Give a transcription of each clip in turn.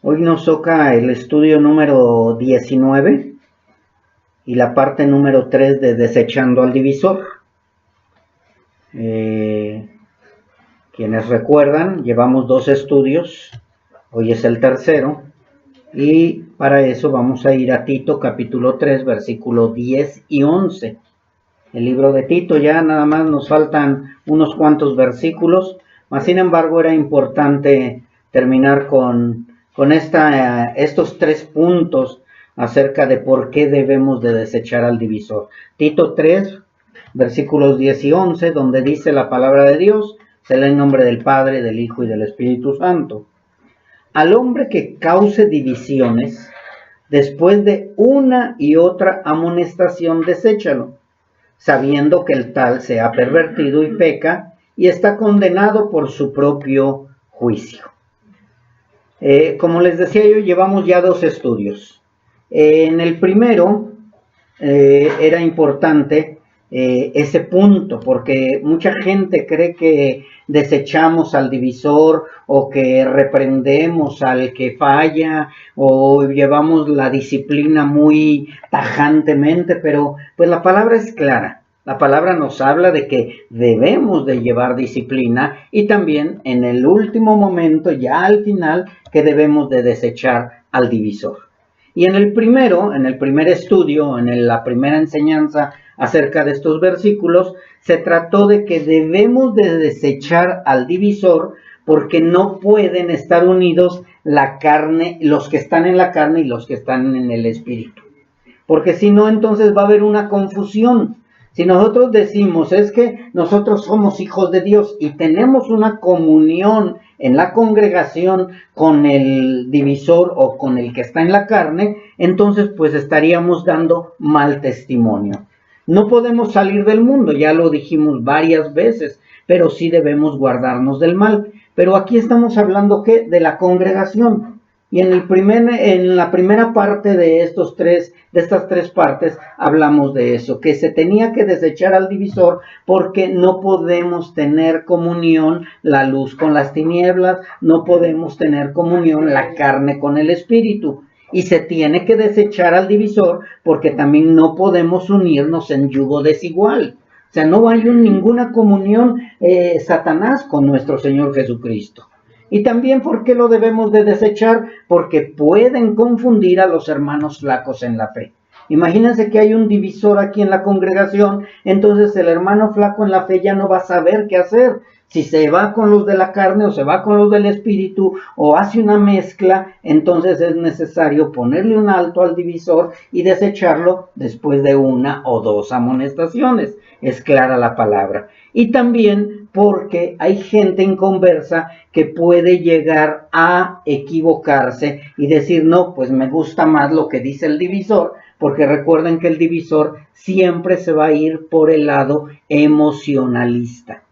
Hoy nos toca el estudio número 19 y la parte número 3 de Desechando al Divisor. Quienes recuerdan, llevamos 2 estudios, hoy es el tercero, y para eso vamos a ir a Tito capítulo 3, versículos 10 y 11. El libro de Tito, ya nada más nos faltan unos cuantos versículos, mas sin embargo era importante terminar con estos 3 puntos acerca de por qué debemos de desechar al divisor. Tito 3, versículos 10 y 11, donde dice la palabra de Dios, se lee en nombre del Padre, del Hijo y del Espíritu Santo. Al hombre que cause divisiones, después de una y otra amonestación, deséchalo, sabiendo que el tal se ha pervertido y peca y está condenado por su propio juicio. Como les decía yo, llevamos ya 2 estudios. En el primero era importante ese punto, porque mucha gente cree que desechamos al divisor o que reprendemos al que falla o llevamos la disciplina muy tajantemente, pero pues la palabra es clara. La palabra nos habla de que debemos de llevar disciplina y también en el último momento, ya al final, que debemos de desechar al divisor. Y en el primer estudio, en la primera enseñanza acerca de estos versículos, se trató de que debemos de desechar al divisor porque no pueden estar unidos la carne, los que están en la carne y los que están en el espíritu. Porque si no, entonces va a haber una confusión. Si nosotros decimos es que nosotros somos hijos de Dios y tenemos una comunión en la congregación con el divisor o con el que está en la carne, entonces pues estaríamos dando mal testimonio. No podemos salir del mundo, ya lo dijimos varias veces, pero sí debemos guardarnos del mal. Pero aquí estamos hablando ¿qué? De la congregación. Y en la primera parte de estas 3 partes hablamos de eso, que se tenía que desechar al divisor porque no podemos tener comunión la luz con las tinieblas, no podemos tener comunión la carne con el espíritu. Y se tiene que desechar al divisor porque también no podemos unirnos en yugo desigual. O sea, no hay ninguna comunión Satanás con nuestro Señor Jesucristo. Y también, ¿por qué lo debemos de desechar? Porque pueden confundir a los hermanos flacos en la fe. Imagínense que hay un divisor aquí en la congregación, entonces el hermano flaco en la fe ya no va a saber qué hacer. Si se va con los de la carne o se va con los del espíritu o hace una mezcla, entonces es necesario ponerle un alto al divisor y desecharlo después de 1 o 2 amonestaciones. Es clara la palabra. Y también porque hay gente inconversa que puede llegar a equivocarse y decir, no, pues me gusta más lo que dice el divisor, porque recuerden que el divisor siempre se va a ir por el lado emocionalista.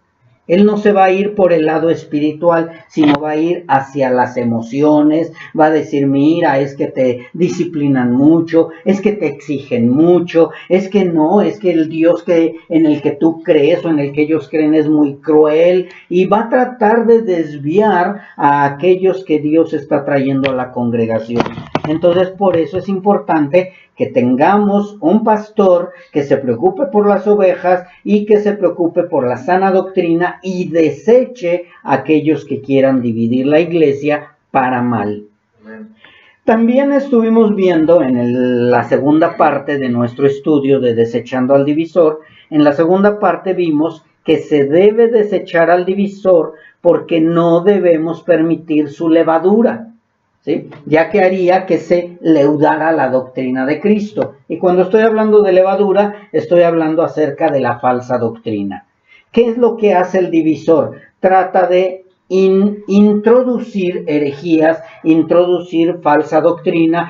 Él no se va a ir por el lado espiritual, sino va a ir hacia las emociones, va a decir, mira, es que te disciplinan mucho, es que te exigen mucho, es que no, es que el Dios en el que tú crees o en el que ellos creen es muy cruel, y va a tratar de desviar a aquellos que Dios está trayendo a la congregación. Entonces, por eso es importante que tengamos un pastor que se preocupe por las ovejas y que se preocupe por la sana doctrina y deseche a aquellos que quieran dividir la iglesia para mal. También estuvimos viendo en la segunda parte de nuestro estudio de Desechando al Divisor, en la segunda parte vimos que se debe desechar al divisor porque no debemos permitir su levadura. ¿Sí? Ya que haría que se leudara la doctrina de Cristo. Y cuando estoy hablando de levadura, estoy hablando acerca de la falsa doctrina. ¿Qué es lo que hace el divisor? Trata de introducir herejías, introducir falsa doctrina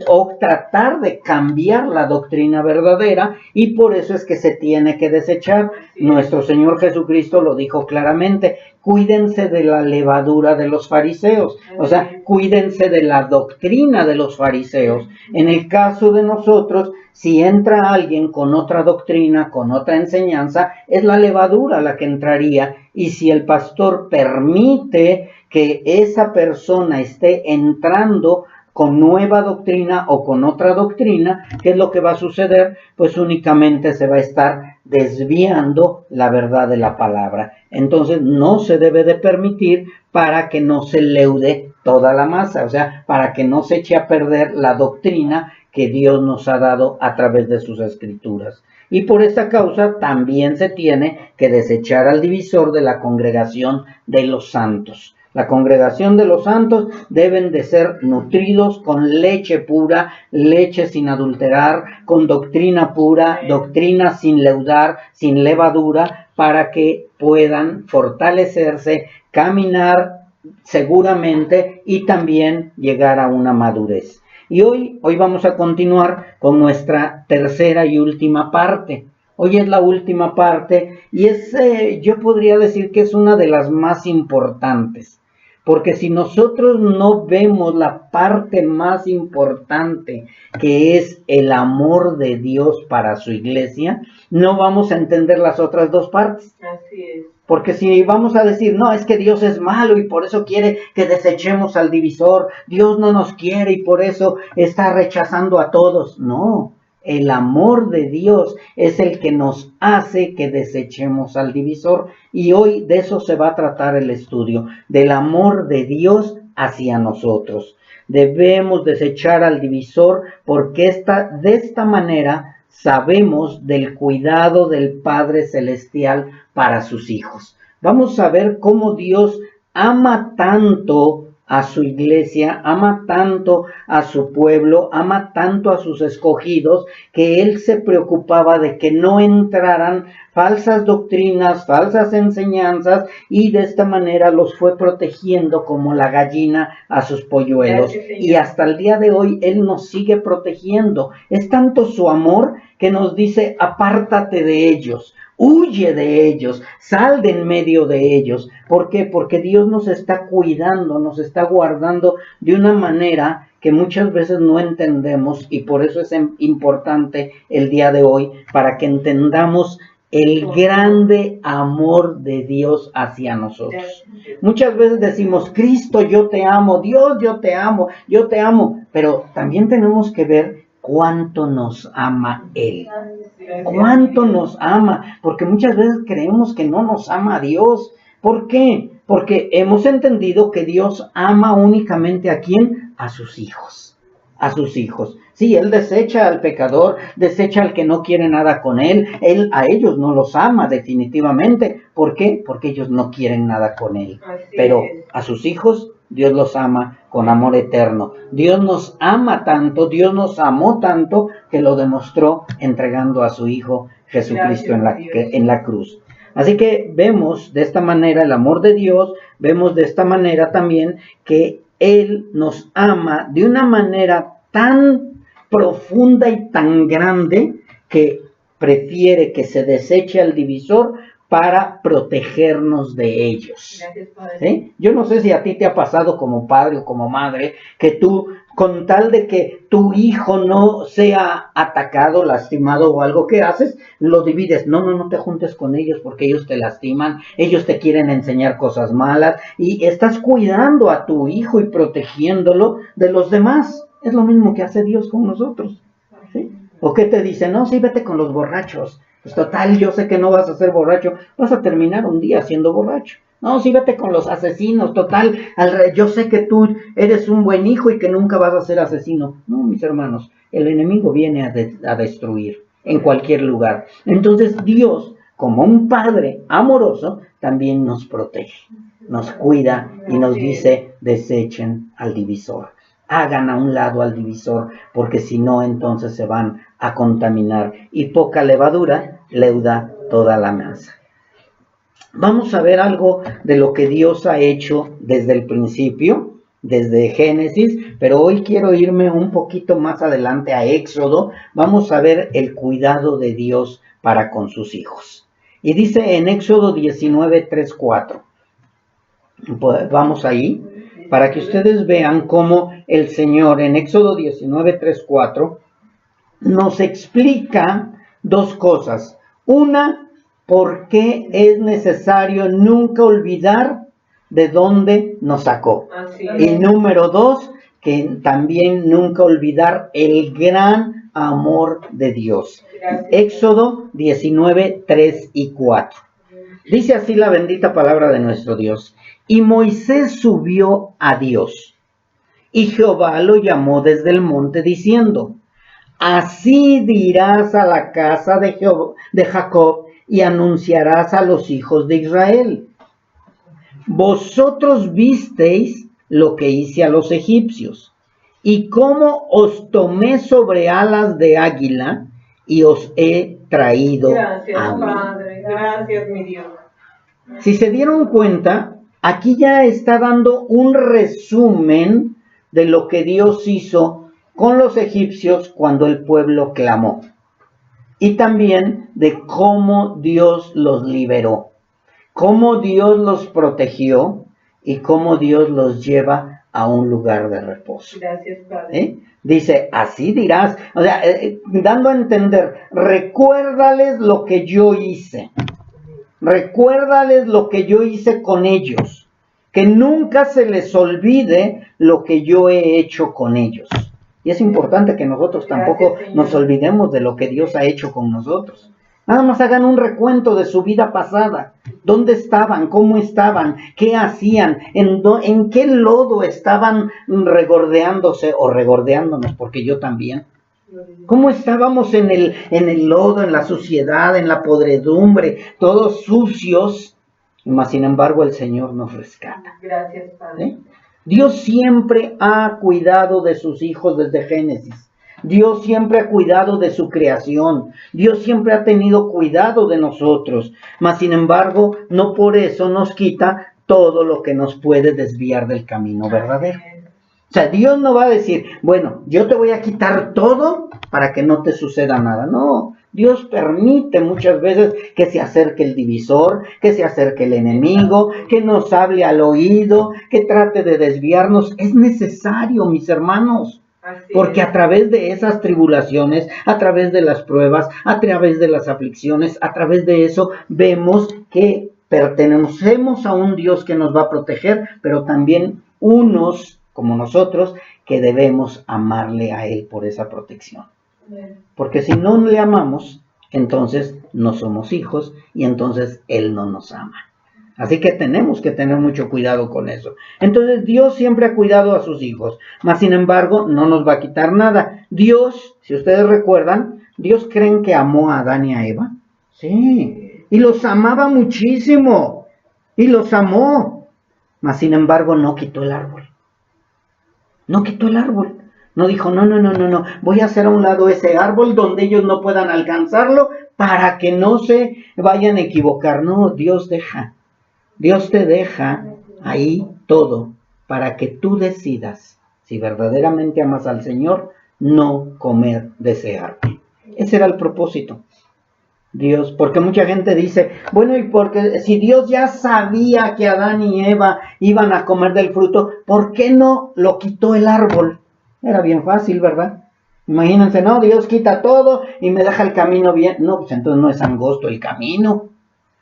o tratar de cambiar la doctrina verdadera, y por eso es que se tiene que desechar. Nuestro Señor Jesucristo lo dijo claramente, cuídense de la levadura de los fariseos, o sea, cuídense de la doctrina de los fariseos. En el caso de nosotros, si entra alguien con otra doctrina, con otra enseñanza, es la levadura la que entraría, y si el pastor permite que esa persona esté entrando con nueva doctrina o con otra doctrina, ¿qué es lo que va a suceder? Pues únicamente se va a estar desviando la verdad de la palabra. Entonces no se debe de permitir para que no se leude toda la masa, o sea, para que no se eche a perder la doctrina que Dios nos ha dado a través de sus escrituras. Y por esta causa también se tiene que desechar al divisor de la congregación de los santos. La congregación de los santos deben de ser nutridos con leche pura, leche sin adulterar, con doctrina pura, doctrina sin leudar, sin levadura, para que puedan fortalecerse, caminar seguramente y también llegar a una madurez. Y hoy vamos a continuar con nuestra tercera y última parte. Hoy es la última parte y yo podría decir que es una de las más importantes. Porque si nosotros no vemos la parte más importante, que es el amor de Dios para su iglesia, no vamos a entender las otras dos partes. Así es. Porque si vamos a decir, no, es que Dios es malo y por eso quiere que desechemos al divisor, Dios no nos quiere y por eso está rechazando a todos. No, el amor de Dios es el que nos hace que desechemos al divisor. Y hoy de eso se va a tratar el estudio, del amor de Dios hacia nosotros. Debemos desechar al divisor porque de esta manera sabemos del cuidado del Padre Celestial para sus hijos. Vamos a ver cómo Dios ama tanto a su iglesia, ama tanto a su pueblo, ama tanto a sus escogidos, que Él se preocupaba de que no entraran falsas doctrinas, falsas enseñanzas, y de esta manera los fue protegiendo como la gallina a sus polluelos. Y hasta el día de hoy Él nos sigue protegiendo. Es tanto su amor que nos dice, apártate de ellos. Huye de ellos, sal de en medio de ellos. ¿Por qué? Porque Dios nos está cuidando, nos está guardando de una manera que muchas veces no entendemos, y por eso es importante el día de hoy, para que entendamos el grande amor de Dios hacia nosotros. Muchas veces decimos, Cristo, yo te amo, Dios, yo te amo, pero también tenemos que ver cuánto nos ama Él. Cuánto nos ama, porque muchas veces creemos que no nos ama a Dios. ¿Por qué? Porque hemos entendido que Dios ama únicamente ¿a quién? A sus hijos. A sus hijos. Sí, Él desecha al pecador, desecha al que no quiere nada con Él. Él a ellos no los ama definitivamente. ¿Por qué? Porque ellos no quieren nada con Él. Pero a sus hijos Dios los ama con amor eterno. Dios nos ama tanto, Dios nos amó tanto que lo demostró entregando a su Hijo Jesucristo en la cruz. Así que vemos de esta manera el amor de Dios, vemos de esta manera también que Él nos ama de una manera tan profunda y tan grande que prefiere que se deseche al divisor para protegernos de ellos. ¿Sí? Yo no sé si a ti te ha pasado como padre o como madre, que tú, con tal de que tu hijo no sea atacado, lastimado o algo que haces, lo divides. No te juntes con ellos porque ellos te lastiman, ellos te quieren enseñar cosas malas y estás cuidando a tu hijo y protegiéndolo de los demás. Es lo mismo que hace Dios con nosotros. ¿Sí? ¿O qué te dice? No, sí, vete con los borrachos. Pues total, yo sé que no vas a ser borracho, vas a terminar un día siendo borracho. No, sí, vete con los asesinos, total, yo sé que tú eres un buen hijo y que nunca vas a ser asesino. No, mis hermanos, el enemigo viene a destruir en cualquier lugar. Entonces Dios, como un padre amoroso, también nos protege, nos cuida y nos dice, desechen al divisor. Hagan a un lado al divisor, porque si no, entonces se van a contaminar. Y poca levadura leuda toda la masa. Vamos a ver algo de lo que Dios ha hecho desde el principio, desde Génesis, pero hoy quiero irme un poquito más adelante a Éxodo. Vamos a ver el cuidado de Dios para con sus hijos. Y dice en Éxodo 19, 3, 4. Pues vamos ahí, para que ustedes vean cómo el Señor en Éxodo 19, 3, 4 nos explica dos cosas. Una, por qué es necesario nunca olvidar de dónde nos sacó. Y número 2, que también nunca olvidar el gran amor de Dios. Éxodo 19, 3 y 4. Dice así la bendita palabra de nuestro Dios. Y Moisés subió a Dios, y Jehová lo llamó desde el monte diciendo: así dirás a la casa de Jacob y anunciarás a los hijos de Israel: vosotros visteis lo que hice a los egipcios, y cómo os tomé sobre alas de águila y os he traído a mí. Padre, gracias, mi Dios. Si se dieron cuenta, aquí ya está dando un resumen de lo que Dios hizo con los egipcios cuando el pueblo clamó, y también de cómo Dios los liberó, cómo Dios los protegió y cómo Dios los lleva a un lugar de reposo. Gracias, Padre. Dice, así dirás, o sea, dando a entender, recuérdales lo que yo hice. Recuérdales lo que yo hice con ellos. Que nunca se les olvide lo que yo he hecho con ellos. Y es importante que nosotros tampoco nos olvidemos de lo que Dios ha hecho con nosotros. Nada más hagan un recuento de su vida pasada. ¿Dónde estaban? ¿Cómo estaban? ¿Qué hacían? ¿En qué lodo estaban regordeándose o regordeándonos? Porque yo también. ¿Cómo estábamos en el lodo, en la suciedad, en la podredumbre, todos sucios? Mas sin embargo el Señor nos rescata. Gracias, Padre. Dios siempre ha cuidado de sus hijos desde Génesis. Dios siempre ha cuidado de su creación. Dios siempre ha tenido cuidado de nosotros. Mas sin embargo, no por eso nos quita todo lo que nos puede desviar del camino verdadero. O sea, Dios no va a decir, bueno, yo te voy a quitar todo para que no te suceda nada. No, Dios permite muchas veces que se acerque el divisor, que se acerque el enemigo, que nos hable al oído, que trate de desviarnos. Es necesario, mis hermanos. Porque a través de esas tribulaciones, a través de las pruebas, a través de las aflicciones, a través de eso, vemos que pertenecemos a un Dios que nos va a proteger, pero también unos como nosotros que debemos amarle a Él por esa protección. Porque si no le amamos, entonces no somos hijos y entonces Él no nos ama. Así que tenemos que tener mucho cuidado con eso. Entonces Dios siempre ha cuidado a sus hijos, mas sin embargo no nos va a quitar nada. Dios, si ustedes recuerdan, Dios creen que amó a Adán y a Eva. Sí, y los amaba muchísimo, y los amó, mas sin embargo no quitó el árbol. No quitó el árbol. No dijo, no, voy a hacer a un lado ese árbol donde ellos no puedan alcanzarlo para que no se vayan a equivocar. No, Dios te deja ahí todo para que tú decidas, si verdaderamente amas al Señor, no comer de ese árbol. Ese era el propósito. Dios, porque mucha gente dice, bueno, y porque si Dios ya sabía que Adán y Eva iban a comer del fruto, ¿por qué no lo quitó el árbol? Era bien fácil, ¿verdad? Imagínense, no, Dios quita todo y me deja el camino bien. No, pues entonces no es angosto el camino.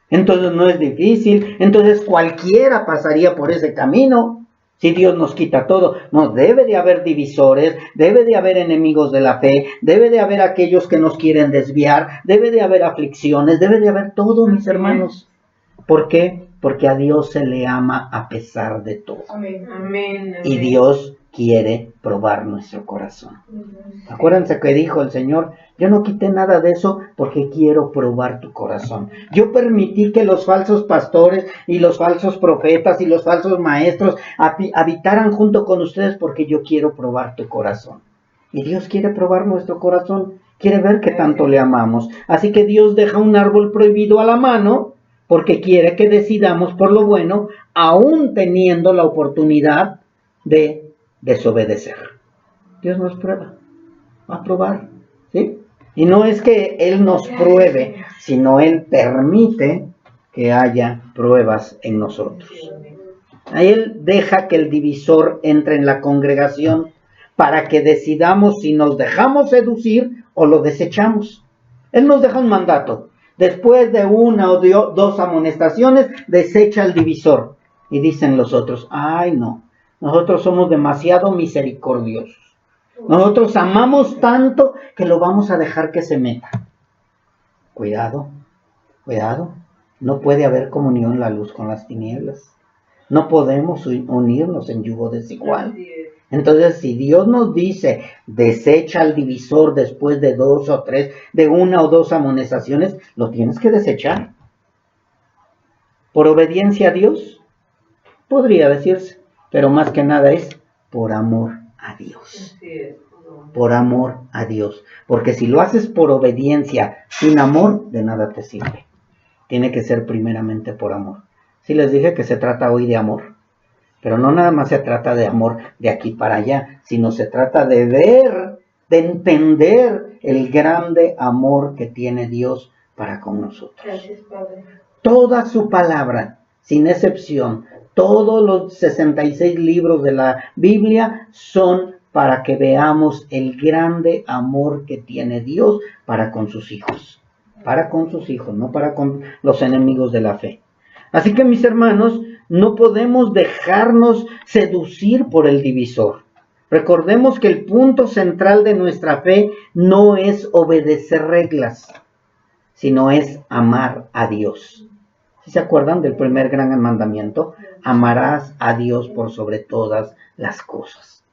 Entonces no es difícil. Entonces cualquiera pasaría por ese camino. Si Dios nos quita todo, no, debe de haber divisores, debe de haber enemigos de la fe, debe de haber aquellos que nos quieren desviar, debe de haber aflicciones, debe de haber todo, mis hermanos. ¿Por qué? Porque a Dios se le ama a pesar de todo. Amén. Amén. Y Dios quiere probar nuestro corazón. Acuérdense que dijo el Señor, yo no quité nada de eso porque quiero probar tu corazón. Yo permití que los falsos pastores y los falsos profetas y los falsos maestros habitaran junto con ustedes porque yo quiero probar tu corazón. Y Dios quiere probar nuestro corazón, quiere ver que tanto le amamos. Así que Dios deja un árbol prohibido a la mano porque quiere que decidamos por lo bueno, aún teniendo la oportunidad de desobedecer. Dios nos prueba, va a probar, ¿sí? Y no es que Él nos pruebe, sino Él permite que haya pruebas en nosotros. A Él deja que el divisor entre en la congregación para que decidamos si nos dejamos seducir o lo desechamos. Él nos deja un mandato. Después de una o dos amonestaciones, desecha el divisor. y dicen los otros, ay no, nosotros somos demasiado misericordiosos. Nosotros amamos tanto que lo vamos a dejar que se meta. Cuidado, cuidado. No puede haber comunión la luz con las tinieblas. No podemos unirnos en yugo desigual. Entonces, si Dios nos dice, desecha al divisor después de 2 o 3, de 1 o 2 amonestaciones, lo tienes que desechar. ¿Por obediencia a Dios? Podría decirse, pero más que nada es por amor a Dios. Por amor a Dios. Porque si lo haces por obediencia sin amor, de nada te sirve. Tiene que ser primeramente por amor. Sí les dije que se trata hoy de amor. Pero no nada más se trata de amor de aquí para allá, sino se trata de ver, de entender el grande amor que tiene Dios para con nosotros. Gracias, Padre. Toda su palabra, sin excepción, todos los 66 libros de la Biblia son para que veamos el grande amor que tiene Dios para con sus hijos. Para con sus hijos, no para con los enemigos de la fe. Así que, mis hermanos, no podemos dejarnos seducir por el divisor. Recordemos que el punto central de nuestra fe no es obedecer reglas, sino es amar a Dios. ¿Sí se acuerdan del primer gran mandamiento? Amarás a Dios por sobre todas las cosas.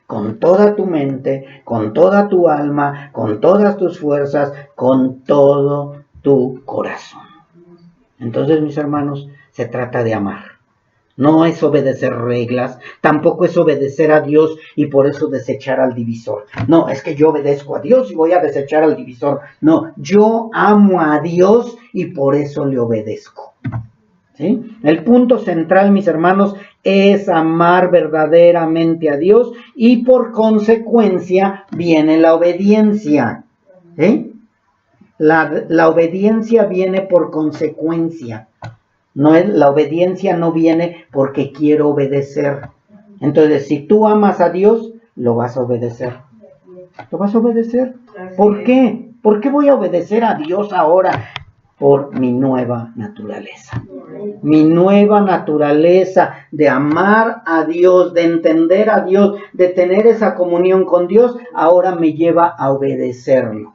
Con toda tu mente, con toda tu alma, con todas tus fuerzas, con todo tu corazón. Entonces, mis hermanos, se trata de amar. No es obedecer reglas, tampoco es obedecer a Dios y por eso desechar al divisor. No, es que yo obedezco a Dios y voy a desechar al divisor. No, yo amo a Dios y por eso le obedezco. ¿Sí? El punto central, mis hermanos, es amar verdaderamente a Dios y por consecuencia viene la obediencia. ¿Sí? La obediencia viene por consecuencia. La obediencia no viene porque quiero obedecer. Entonces, si tú amas a Dios, lo vas a obedecer. Lo vas a obedecer. ¿Por qué? ¿Por qué voy a obedecer a Dios ahora? Por mi nueva naturaleza. Mi nueva naturaleza de amar a Dios, de entender a Dios, de tener esa comunión con Dios, ahora me lleva a obedecerlo.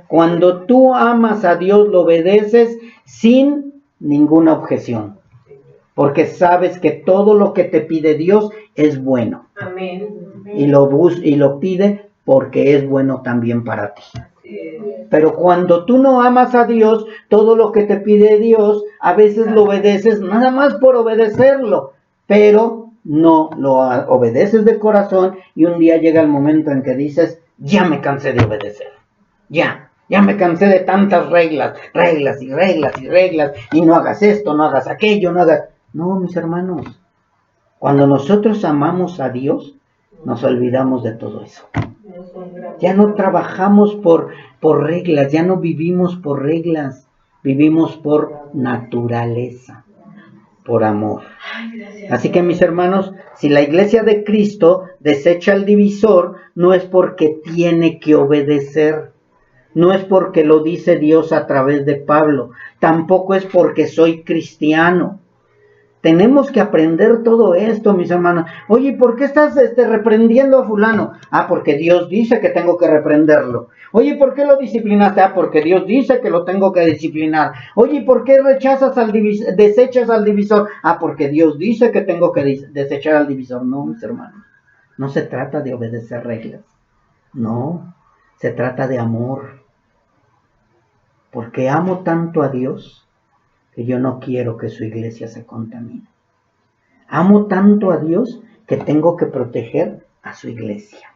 Cuando tú amas a Dios, lo obedeces sin ninguna objeción, porque sabes que todo lo que te pide Dios es bueno. Amén. Y lo pide porque es bueno también para ti. Pero cuando tú no amas a Dios, todo lo que te pide Dios, a veces lo obedeces nada más por obedecerlo, pero no lo obedeces de corazón y un día llega el momento en que dices, ya me cansé de obedecer, ya me cansé de tantas reglas, y no hagas esto, no hagas aquello, no hagas... No, mis hermanos, cuando nosotros amamos a Dios, nos olvidamos de todo eso. Ya no trabajamos por reglas, ya no vivimos por reglas, vivimos por naturaleza, por amor. Así que, mis hermanos, si la iglesia de Cristo desecha el divisor, no es porque tiene que obedecer. No es porque lo dice Dios a través de Pablo, tampoco es porque soy cristiano. Tenemos que aprender todo esto, mis hermanos. Oye, ¿por qué estás reprendiendo a fulano? Ah, porque Dios dice que tengo que reprenderlo. Oye, ¿por qué lo disciplinaste? Ah, porque Dios dice que lo tengo que disciplinar. Oye, ¿por qué desechas al divisor? Ah, porque Dios dice que tengo que desechar al divisor. No, mis hermanos, no se trata de obedecer reglas. No, se trata de amor. Porque amo tanto a Dios que yo no quiero que su iglesia se contamine. Amo tanto a Dios que tengo que proteger a su iglesia.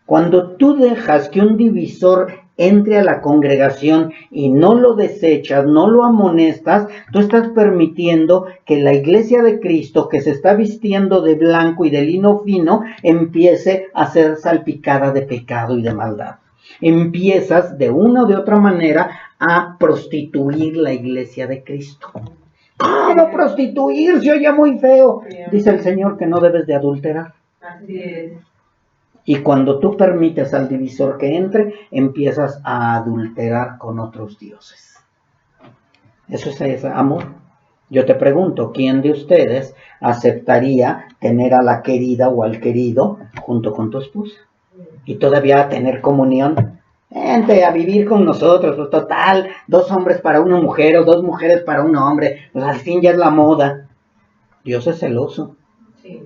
Cuando tú dejas que un divisor entre a la congregación y no lo desechas, no lo amonestas, tú estás permitiendo que la iglesia de Cristo, que se está vistiendo de blanco y de lino fino, empiece a ser salpicada de pecado y de maldad. Empiezas de una o de otra manera a prostituir la iglesia de Cristo. ¿Cómo prostituir? Se oye muy feo. Dice el Señor que no debes de adulterar. Así es. Y cuando tú permites al divisor que entre, empiezas a adulterar con otros dioses. Eso es amor. Yo te pregunto, ¿quién de ustedes aceptaría tener a la querida o al querido junto con tu esposa? Y todavía tener comunión. Vente a vivir con nosotros, pues total, 2 hombres para una mujer o 2 mujeres para un hombre, pues al fin ya es la moda. Dios es celoso. Sí.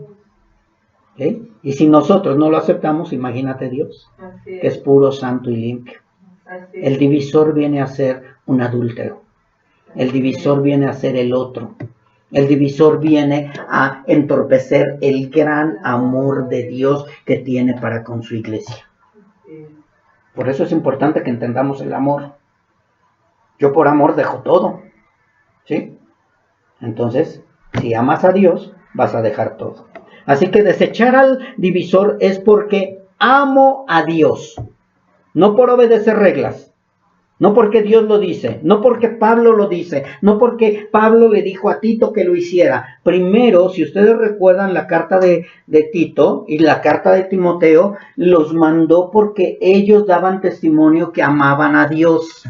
¿Sí? Y si nosotros no lo aceptamos, imagínate Dios, que es puro, santo y limpio. El divisor viene a ser un adúltero. El divisor viene a ser el otro. El divisor viene a entorpecer el gran amor de Dios que tiene para con su iglesia. Por eso es importante que entendamos el amor. Yo por amor dejo todo. ¿Sí? Entonces, si amas a Dios, vas a dejar todo. Así que desechar al divisor es porque amo a Dios. No por obedecer reglas. No porque Dios lo dice, no porque Pablo lo dice, no porque Pablo le dijo a Tito que lo hiciera. Primero, si ustedes recuerdan la carta de Tito y la carta de Timoteo, los mandó porque ellos daban testimonio que amaban a Dios.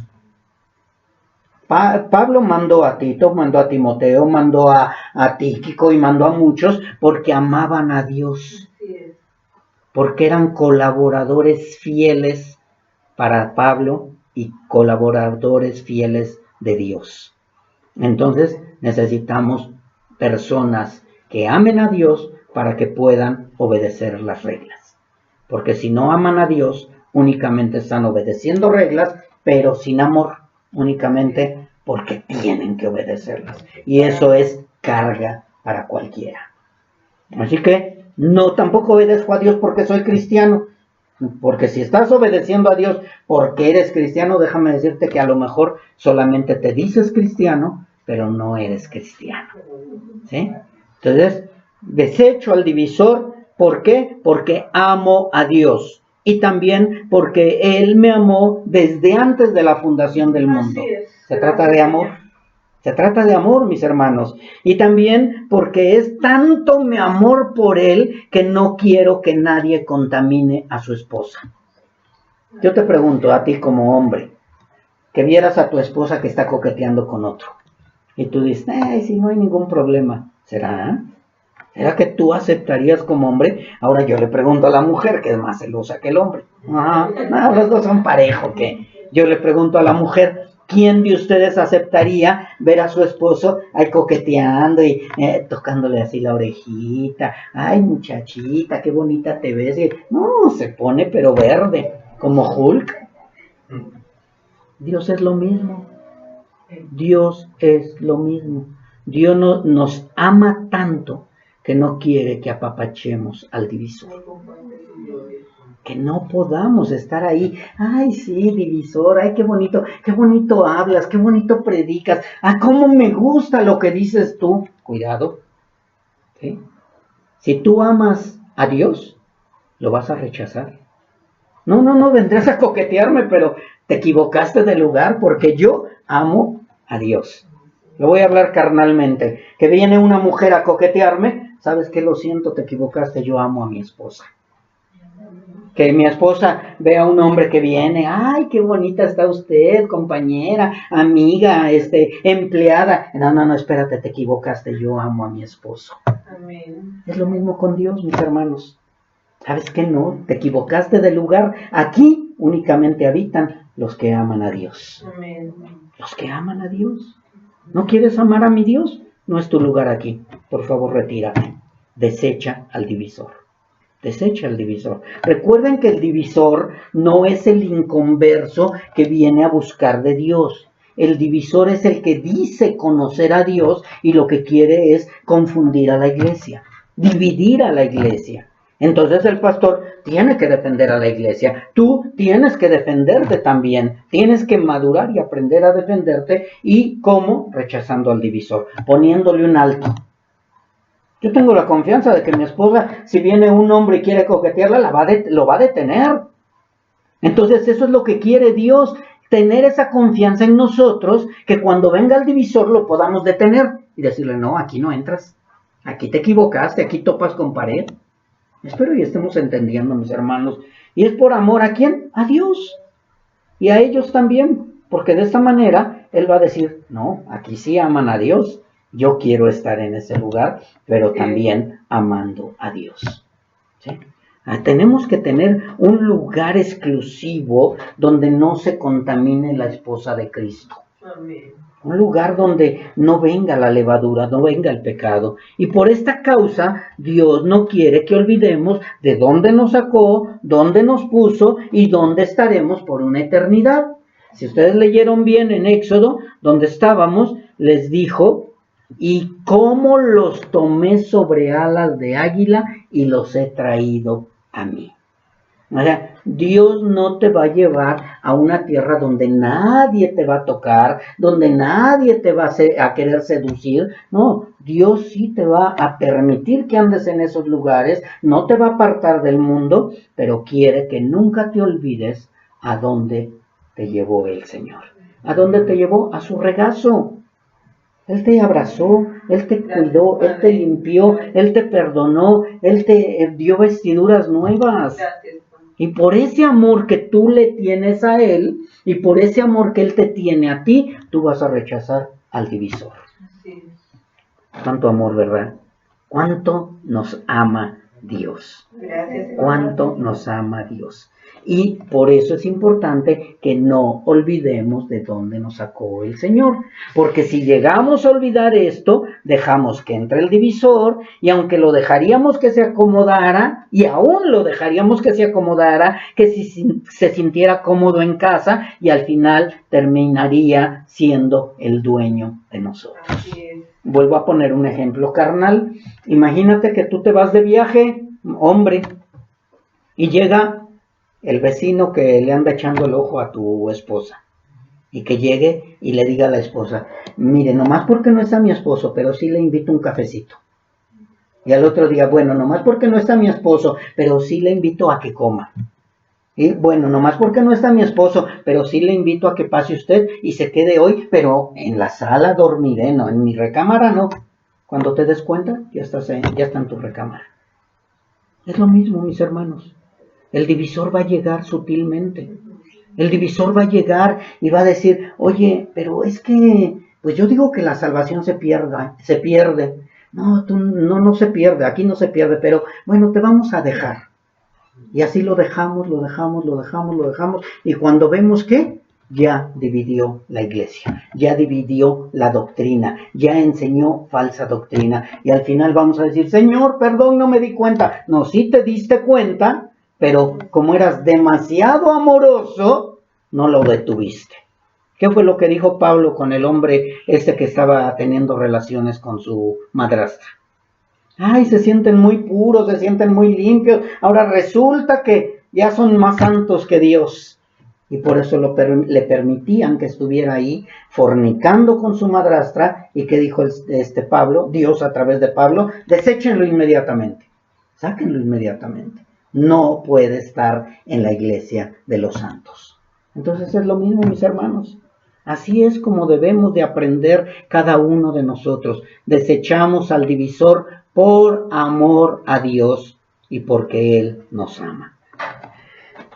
Pablo mandó a Tito, mandó a Timoteo, mandó a Tíquico y mandó a muchos porque amaban a Dios. Porque eran colaboradores fieles para Pablo y colaboradores fieles de Dios. Entonces necesitamos personas que amen a Dios para que puedan obedecer las reglas. Porque si no aman a Dios, únicamente están obedeciendo reglas, pero sin amor, únicamente porque tienen que obedecerlas. Y eso es carga para cualquiera. Así que no, tampoco obedezco a Dios porque soy cristiano. Porque si estás obedeciendo a Dios porque eres cristiano, déjame decirte que a lo mejor solamente te dices cristiano, pero no eres cristiano. ¿Sí? Entonces, desecho al divisor. ¿Por qué? Porque amo a Dios. Y también porque Él me amó desde antes de la fundación del mundo. Se trata de amor. Se trata de amor, mis hermanos. Y también porque es tanto mi amor por Él que no quiero que nadie contamine a su esposa. Yo te pregunto a ti como hombre, que vieras a tu esposa que está coqueteando con otro. Y tú dices, si no hay ningún problema. ¿Será? ¿Será que tú aceptarías como hombre? Ahora yo le pregunto a la mujer, que es más celosa que el hombre. No, los dos son parejos. Yo le pregunto a la mujer, ¿quién de ustedes aceptaría ver a su esposo ahí coqueteando y tocándole así la orejita? Ay, muchachita, qué bonita te ves. Y, no, se pone pero verde, como Hulk. Dios es lo mismo. Dios es lo mismo. Dios nos ama tanto que no quiere que apapachemos al divisor. Que no podamos estar ahí. Ay, sí, divisor, ay, qué bonito hablas, qué bonito predicas. Ah, cómo me gusta lo que dices tú. Cuidado. ¿Sí? Si tú amas a Dios, lo vas a rechazar. No, vendrás a coquetearme, pero te equivocaste de lugar porque yo amo a Dios. Lo voy a hablar carnalmente. Que viene una mujer a coquetearme, ¿sabes qué? Lo siento, te equivocaste, yo amo a mi esposa. Que mi esposa vea a un hombre que viene, ay, qué bonita está usted, compañera, amiga, empleada. No, espérate, te equivocaste, yo amo a mi esposo. Amén. Es lo mismo con Dios, mis hermanos. ¿Sabes qué? No, te equivocaste de lugar. Aquí únicamente habitan los que aman a Dios. Amén. Los que aman a Dios. ¿No quieres amar a mi Dios? No es tu lugar aquí. Por favor, retírate. Desecha al divisor. Desecha al divisor. Recuerden que el divisor no es el inconverso que viene a buscar de Dios. El divisor es el que dice conocer a Dios y lo que quiere es confundir a la iglesia, dividir a la iglesia. Entonces el pastor tiene que defender a la iglesia. Tú tienes que defenderte también. Tienes que madurar y aprender a defenderte. ¿Y cómo? Rechazando al divisor, poniéndole un alto. Yo tengo la confianza de que mi esposa, si viene un hombre y quiere coquetearla, lo va a detener. Entonces eso es lo que quiere Dios, tener esa confianza en nosotros, que cuando venga el divisor lo podamos detener y decirle, no, aquí no entras, aquí te equivocaste, aquí topas con pared. Espero y estemos entendiendo, mis hermanos. Y es por amor ¿a quién? A Dios. Y a ellos también, porque de esta manera Él va a decir, no, aquí sí aman a Dios. Yo quiero estar en ese lugar, pero también amando a Dios. ¿Sí? Tenemos que tener un lugar exclusivo donde no se contamine la esposa de Cristo. Amén. Un lugar donde no venga la levadura, no venga el pecado. Y por esta causa, Dios no quiere que olvidemos de dónde nos sacó, dónde nos puso y dónde estaremos por una eternidad. Si ustedes leyeron bien en Éxodo, donde estábamos, les dijo, y cómo los tomé sobre alas de águila y los he traído a mí. O sea, Dios no te va a llevar a una tierra donde nadie te va a tocar, donde nadie te va a querer seducir. No, Dios sí te va a permitir que andes en esos lugares, no te va a apartar del mundo, pero quiere que nunca te olvides a dónde te llevó el Señor. ¿A dónde te llevó? A su regazo. Él te abrazó, Él te cuidó, Él te limpió, Él te perdonó, Él te dio vestiduras nuevas. Y por ese amor que tú le tienes a Él, y por ese amor que Él te tiene a ti, tú vas a rechazar al divisor. Cuánto amor, ¿verdad? Cuánto nos ama Dios. Cuánto nos ama Dios. Y por eso es importante que no olvidemos de dónde nos sacó el Señor. Porque si llegamos a olvidar esto, dejamos que entre el divisor, y aunque lo dejaríamos que se acomodara, y aún lo dejaríamos que se acomodara, que si se sintiera cómodo en casa, y al final terminaría siendo el dueño de nosotros. Vuelvo a poner un ejemplo carnal. Imagínate que tú te vas de viaje, hombre, y llega el vecino que le anda echando el ojo a tu esposa. Y que llegue y le diga a la esposa, mire, nomás porque no está mi esposo, pero sí le invito un cafecito. Y al otro día, bueno, nomás porque no está mi esposo, pero sí le invito a que coma. Y bueno, nomás porque no está mi esposo, pero sí le invito a que pase usted y se quede hoy, pero en la sala dormiré, no, en mi recámara no. Cuando te des cuenta, ya está en tu recámara. Es lo mismo, mis hermanos. El divisor va a llegar sutilmente. El divisor va a llegar y va a decir, oye, pero es que, pues yo digo que la salvación se pierde. No se pierde, aquí no se pierde, pero bueno, te vamos a dejar. Y así lo dejamos, y cuando vemos que ya dividió la iglesia, ya dividió la doctrina, ya enseñó falsa doctrina, y al final vamos a decir, Señor, perdón, no me di cuenta. No, sí te diste cuenta, pero como eras demasiado amoroso, no lo detuviste. ¿Qué fue lo que dijo Pablo con el hombre ese que estaba teniendo relaciones con su madrastra? Ay, se sienten muy puros, se sienten muy limpios. Ahora resulta que ya son más santos que Dios. Y por eso le permitían que estuviera ahí fornicando con su madrastra. ¿Y qué dijo Pablo? Dios a través de Pablo, deséchenlo inmediatamente. Sáquenlo inmediatamente. No puede estar en la iglesia de los santos. Entonces es lo mismo, mis hermanos. Así es como debemos de aprender cada uno de nosotros. Desechamos al divisor por amor a Dios y porque Él nos ama.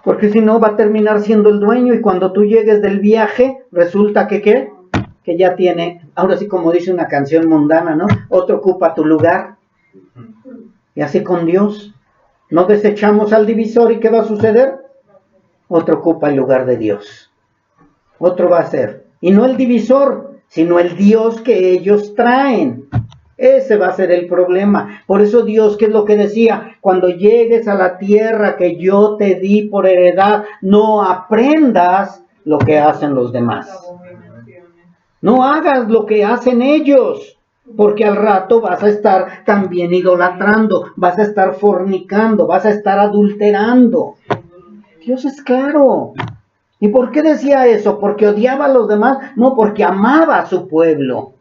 Porque si no va a terminar siendo el dueño, y cuando tú llegues del viaje, resulta que ¿qué? Que ya tiene, ahora sí como dice una canción mundana, ¿no? Otro ocupa tu lugar. Y así con Dios. No desechamos al divisor, ¿y qué va a suceder? Otro ocupa el lugar de Dios. Otro va a ser. Y no el divisor, sino el Dios que ellos traen. Ese va a ser el problema. Por eso Dios, ¿qué es lo que decía? Cuando llegues a la tierra que yo te di por heredad, no aprendas lo que hacen los demás. No hagas lo que hacen ellos, porque al rato vas a estar también idolatrando, vas a estar fornicando, vas a estar adulterando. Dios es claro. ¿Y por qué decía eso? ¿Porque odiaba a los demás? No, porque amaba a su pueblo.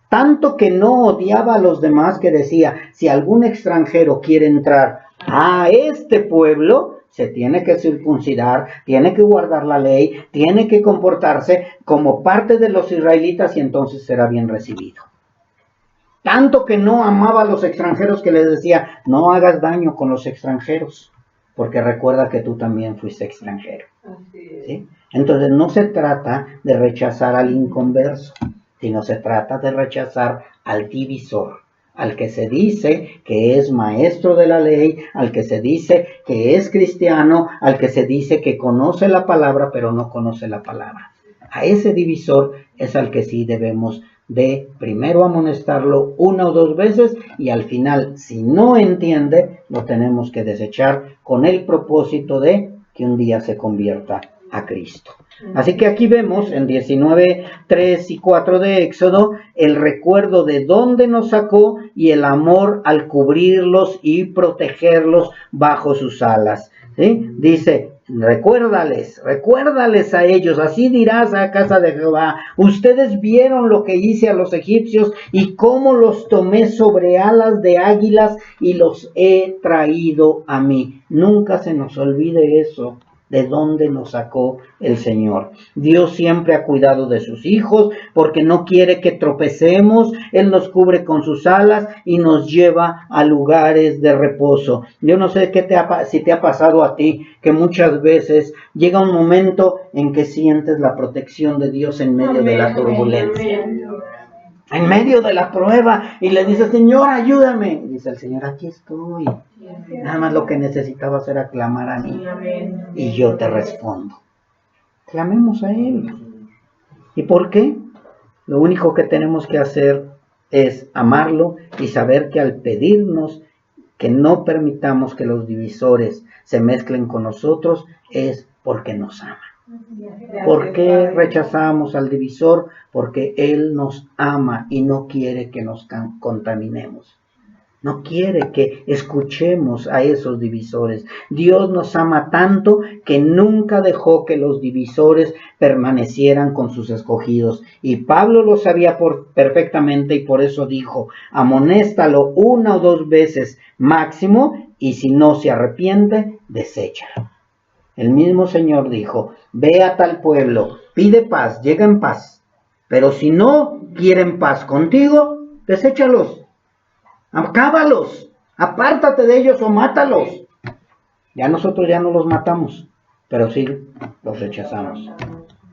Tanto que no odiaba a los demás que decía, si algún extranjero quiere entrar a este pueblo, se tiene que circuncidar, tiene que guardar la ley, tiene que comportarse como parte de los israelitas y entonces será bien recibido. Tanto que no amaba a los extranjeros que les decía, no hagas daño con los extranjeros, porque recuerda que tú también fuiste extranjero. ¿Sí? Entonces no se trata de rechazar al inconverso, sino se trata de rechazar al divisor, al que se dice que es maestro de la ley, al que se dice que es cristiano, al que se dice que conoce la palabra, pero no conoce la palabra. A ese divisor es al que sí debemos de primero amonestarlo 1 o 2 veces y al final, si no entiende, lo tenemos que desechar con el propósito de que un día se convierta a Cristo. Así que aquí vemos en 19, 3 y 4 de Éxodo el recuerdo de dónde nos sacó y el amor al cubrirlos y protegerlos bajo sus alas. ¿Sí? Dice, recuérdales a ellos, así dirás a casa de Jehová, ustedes vieron lo que hice a los egipcios y cómo los tomé sobre alas de águilas y los he traído a mí. Nunca se nos olvide eso, de dónde nos sacó el Señor. Dios siempre ha cuidado de sus hijos porque no quiere que tropecemos. Él nos cubre con sus alas y nos lleva a lugares de reposo. Yo no sé si te ha pasado a ti que muchas veces llega un momento en que sientes la protección de Dios en medio de la turbulencia. En medio de la prueba y le dice, Señor, ayúdame. Y dice el Señor, aquí estoy. Nada más lo que necesitabas era clamar a mí y yo te respondo. Clamemos a Él. ¿Y por qué? Lo único que tenemos que hacer es amarlo y saber que al pedirnos que no permitamos que los divisores se mezclen con nosotros es porque nos ama. ¿Por qué rechazamos al divisor? Porque Él nos ama y no quiere que nos contaminemos. No quiere que escuchemos a esos divisores. Dios nos ama tanto que nunca dejó que los divisores permanecieran con sus escogidos. Y Pablo lo sabía perfectamente y por eso dijo, amonéstalo 1 o 2 veces máximo y si no se arrepiente, deséchalo. El mismo Señor dijo, ve a tal pueblo, pide paz, llega en paz. Pero si no quieren paz contigo, deséchalos. Acábalos, apártate de ellos o mátalos. Ya nosotros ya no los matamos, pero sí los rechazamos.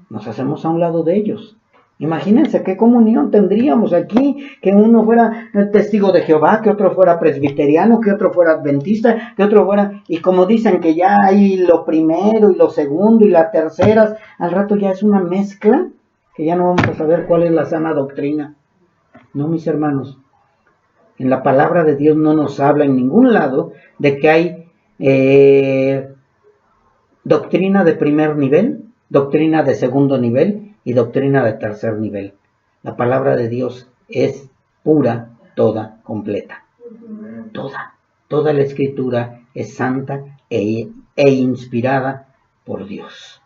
Nos hacemos a un lado de ellos. Imagínense qué comunión tendríamos aquí, que uno fuera testigo de Jehová, que otro fuera presbiteriano, que otro fuera adventista, que otro fuera, y como dicen que ya hay lo primero y lo segundo y la tercera, al rato ya es una mezcla, que ya no vamos a saber cuál es la sana doctrina. No, mis hermanos. En la palabra de Dios no nos habla en ningún lado de que hay doctrina de primer nivel, doctrina de segundo nivel y doctrina de tercer nivel. La palabra de Dios es pura, toda, completa. Toda la escritura es santa e inspirada por Dios.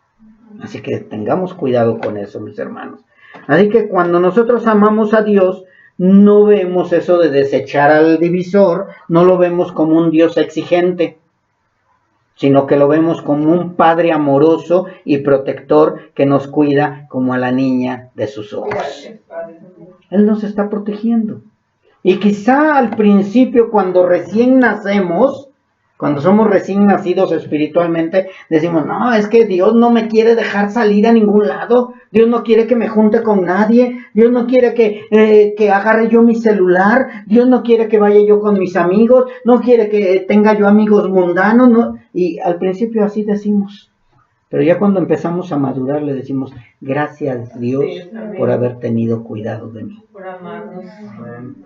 Así que tengamos cuidado con eso, mis hermanos. Así que cuando nosotros amamos a Dios, no vemos eso de desechar al divisor, no lo vemos como un Dios exigente, sino que lo vemos como un Padre amoroso y protector que nos cuida como a la niña de sus ojos. Él nos está protegiendo. Y quizá al principio, cuando recién nacemos, cuando somos recién nacidos espiritualmente, decimos, no, es que Dios no me quiere dejar salir a ningún lado. Dios no quiere que me junte con nadie. Dios no quiere que agarre yo mi celular. Dios no quiere que vaya yo con mis amigos. No quiere que tenga yo amigos mundanos. ¿No? Y al principio así decimos. Pero ya cuando empezamos a madurar le decimos, gracias Dios por haber tenido cuidado de mí. Por amarnos.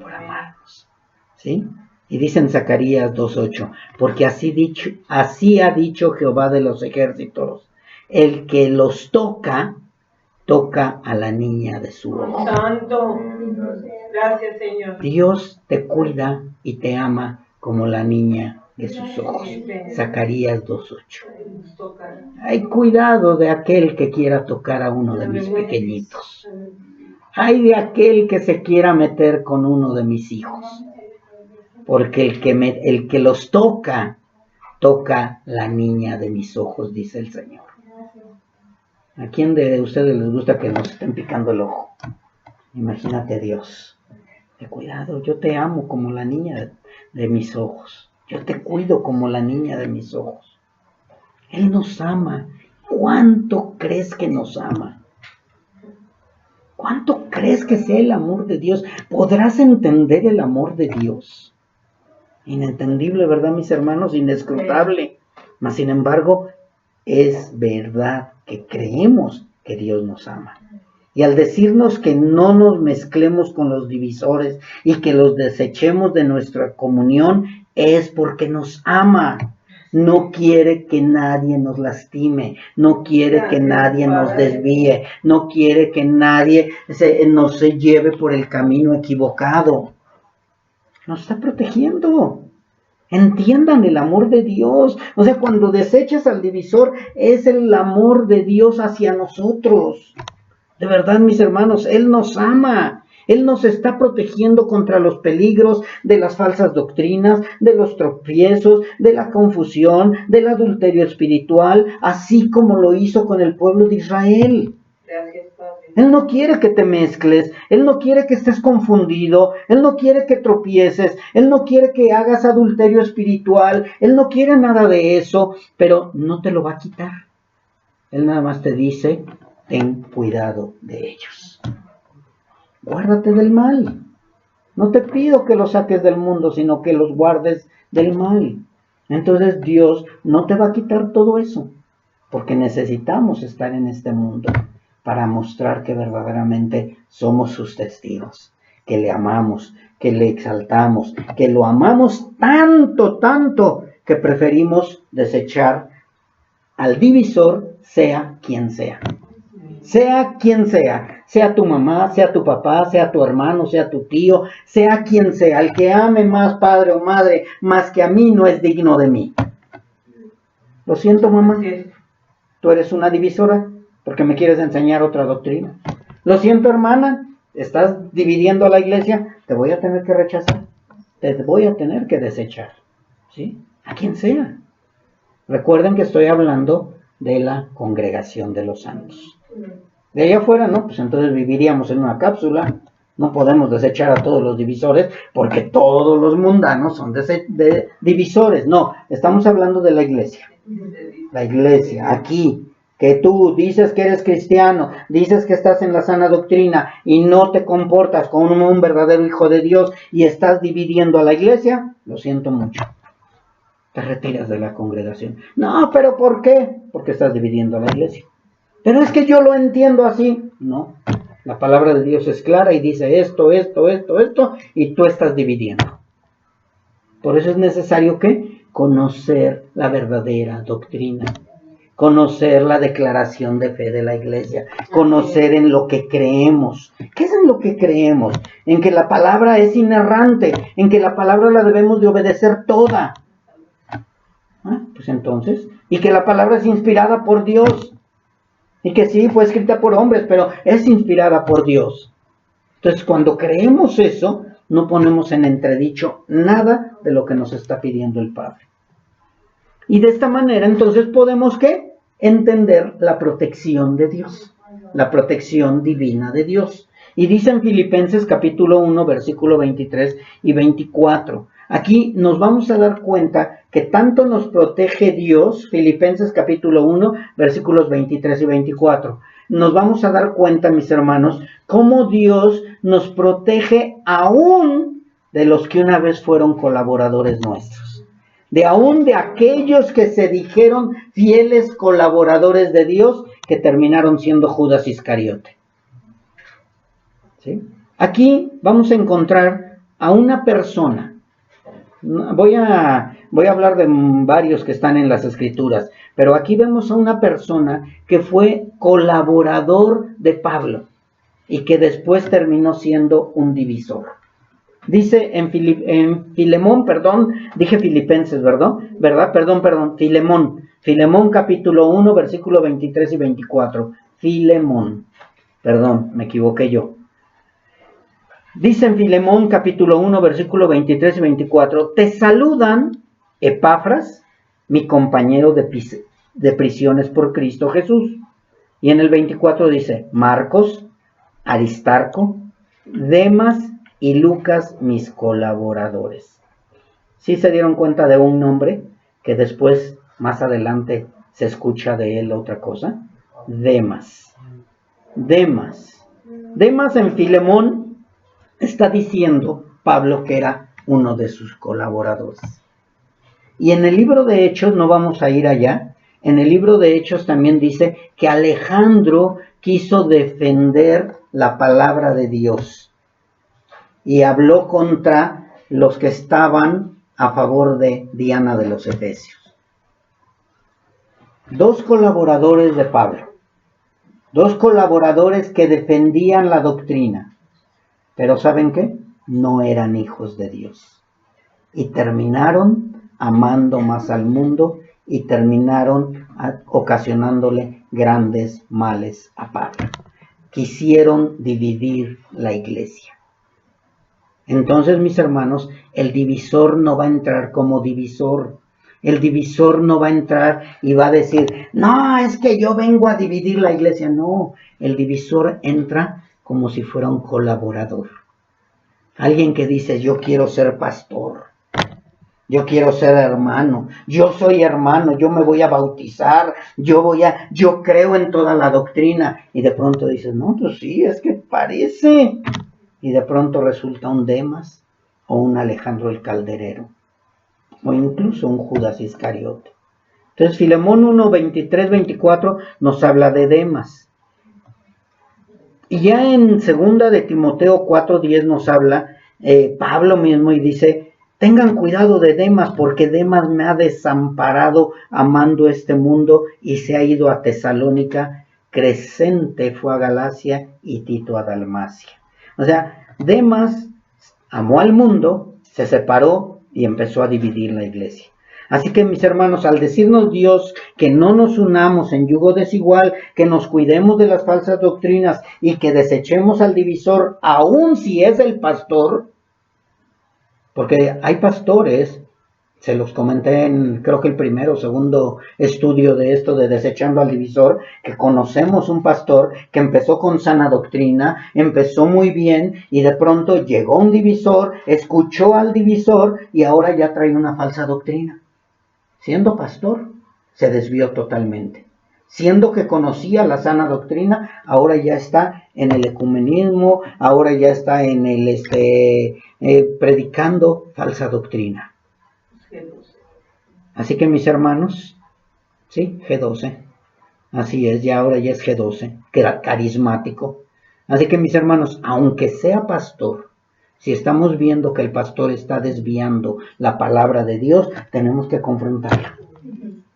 Por amarnos. ¿Sí? Y dice en Zacarías 2:8, porque así ha dicho Jehová de los ejércitos, el que los toca a la niña de su ojo. Santo, gracias Señor. Dios te cuida y te ama como la niña de sus ojos. Zacarías 2:8. Hay cuidado de aquel que quiera tocar a uno de mis pequeñitos. Hay de aquel que se quiera meter con uno de mis hijos. Porque el que los toca la niña de mis ojos, dice el Señor. ¿A quién de ustedes les gusta que nos estén picando el ojo? Imagínate a Dios. Cuidado, yo te amo como la niña de mis ojos. Yo te cuido como la niña de mis ojos. Él nos ama. ¿Cuánto crees que nos ama? ¿Cuánto crees que sea el amor de Dios? ¿Podrás entender el amor de Dios? Inentendible, ¿verdad, mis hermanos? Inescrutable. Mas, sin embargo, es verdad que creemos que Dios nos ama. Y al decirnos que no nos mezclemos con los divisores y que los desechemos de nuestra comunión, es porque nos ama. No quiere que nadie nos lastime, no quiere que nadie nos desvíe, no quiere que nadie nos se lleve por el camino equivocado. Nos está protegiendo. Entiendan el amor de Dios. O sea, cuando desechas al divisor, es el amor de Dios hacia nosotros. De verdad, mis hermanos, Él nos ama. Él nos está protegiendo contra los peligros de las falsas doctrinas, de los tropiezos, de la confusión, del adulterio espiritual, así como lo hizo con el pueblo de Israel. Él no quiere que te mezcles, Él no quiere que estés confundido, Él no quiere que tropieces, Él no quiere que hagas adulterio espiritual, Él no quiere nada de eso, pero no te lo va a quitar. Él nada más te dice, ten cuidado de ellos. Guárdate del mal. No te pido que los saques del mundo, sino que los guardes del mal. Entonces Dios no te va a quitar todo eso, porque necesitamos estar en este mundo para mostrar que verdaderamente somos sus testigos, que le amamos, que le exaltamos, que lo amamos tanto, tanto, que preferimos desechar al divisor, sea quien sea. Sea quien sea tu mamá, sea tu papá, sea tu hermano, sea tu tío, sea quien sea, el que ame más padre o madre más que a mí no es digno de mí. Lo siento, mamá, tú eres una divisora porque me quieres enseñar otra doctrina. Lo siento, hermana, estás dividiendo a la iglesia, te voy a tener que rechazar, te voy a tener que desechar, ¿sí? A quien sea. Recuerden que estoy hablando de la congregación de los santos. De allá afuera, no, pues entonces viviríamos en una cápsula. No podemos desechar a todos los divisores porque todos los mundanos son divisores. No, estamos hablando de la iglesia. La iglesia, aquí, que tú dices que eres cristiano, dices que estás en la sana doctrina y no te comportas como un verdadero hijo de Dios y estás dividiendo a la iglesia, lo siento mucho. Te retiras de la congregación. No, pero ¿por qué? Porque estás dividiendo a la iglesia. Pero es que yo lo entiendo así. No, la palabra de Dios es clara y dice esto, y tú estás dividiendo. Por eso es necesario que conocer la verdadera doctrina, conocer la declaración de fe de la iglesia, conocer en lo que creemos. ¿Qué es en lo que creemos? En que la palabra es inerrante, en que la palabra la debemos de obedecer toda. Pues entonces, y que la palabra es inspirada por Dios. Y que sí, fue escrita por hombres, pero es inspirada por Dios. Entonces, cuando creemos eso, no ponemos en entredicho nada de lo que nos está pidiendo el Padre. Y de esta manera, entonces, podemos, ¿qué? Entender la protección de Dios, la protección divina de Dios. Y dice en Filipenses capítulo 1, versículo 23 y 24. Aquí nos vamos a dar cuenta que tanto nos protege Dios, Filipenses capítulo 1, versículos 23 y 24. Nos vamos a dar cuenta, mis hermanos, cómo Dios nos protege aún de los que una vez fueron colaboradores nuestros. De aún de aquellos que se dijeron fieles colaboradores de Dios, que terminaron siendo Judas Iscariote. ¿Sí? Aquí vamos a encontrar a una persona. Voy a hablar de varios que están en las Escrituras, pero aquí vemos a una persona que fue colaborador de Pablo y que después terminó siendo un divisor. Dice en Filemón, dije Filipenses, ¿verdad? Filemón capítulo 1, versículo 23 y 24. Filemón, me equivoqué yo. Dice en Filemón capítulo 1, versículo 23 y 24, te saludan Epafras, mi compañero de prisiones por Cristo Jesús. Y en el 24 dice, Marcos, Aristarco, Demas y Lucas, mis colaboradores. ¿Sí se dieron cuenta de un nombre que después, más adelante, se escucha de él otra cosa? Demas. Demas en Filemón está diciendo Pablo que era uno de sus colaboradores. Y en el libro de Hechos, no vamos a ir allá, en el libro de Hechos también dice que Alejandro quiso defender la palabra de Dios y habló contra los que estaban a favor de Diana de los Efesios. Dos colaboradores de Pablo, dos colaboradores que defendían la doctrina, pero ¿saben qué? No eran hijos de Dios. Y terminaron amando más al mundo y terminaron ocasionándole grandes males a Pablo. Quisieron dividir la iglesia. Entonces, mis hermanos, el divisor no va a entrar como divisor. El divisor no va a entrar y va a decir, no, es que yo vengo a dividir la iglesia. No, el divisor entra como si fuera un colaborador. Alguien que dice, yo quiero ser pastor, yo quiero ser hermano, yo soy hermano, yo me voy a bautizar, yo creo en toda la doctrina. Y de pronto dices, no, pues sí, es que parece. Y de pronto resulta un Demas o un Alejandro el Calderero o incluso un Judas Iscariote. Entonces Filemón 1, 23, 24 nos habla de Demas. Y ya en 2 de Timoteo 4, 10 nos habla Pablo mismo y dice, tengan cuidado de Demas porque Demas me ha desamparado amando este mundo y se ha ido a Tesalónica, Crescente fue a Galacia y Tito a Dalmacia. O sea, Demas amó al mundo, se separó y empezó a dividir la iglesia. Así que, mis hermanos, al decirnos Dios que no nos unamos en yugo desigual, que nos cuidemos de las falsas doctrinas y que desechemos al divisor, aun si es el pastor, porque hay pastores, se los comenté en creo que el primero o segundo estudio de esto de desechando al divisor, que conocemos un pastor que empezó con sana doctrina, empezó muy bien y de pronto llegó un divisor, escuchó al divisor y ahora ya trae una falsa doctrina. Siendo pastor, se desvió totalmente. Siendo que conocía la sana doctrina, ahora ya está en el ecumenismo, ahora ya está en el predicando falsa doctrina. Así que, mis hermanos, sí, G12, así es, ya ahora ya es G12, que era carismático. Así que, mis hermanos, aunque sea pastor, si estamos viendo que el pastor está desviando la palabra de Dios, tenemos que confrontarlo.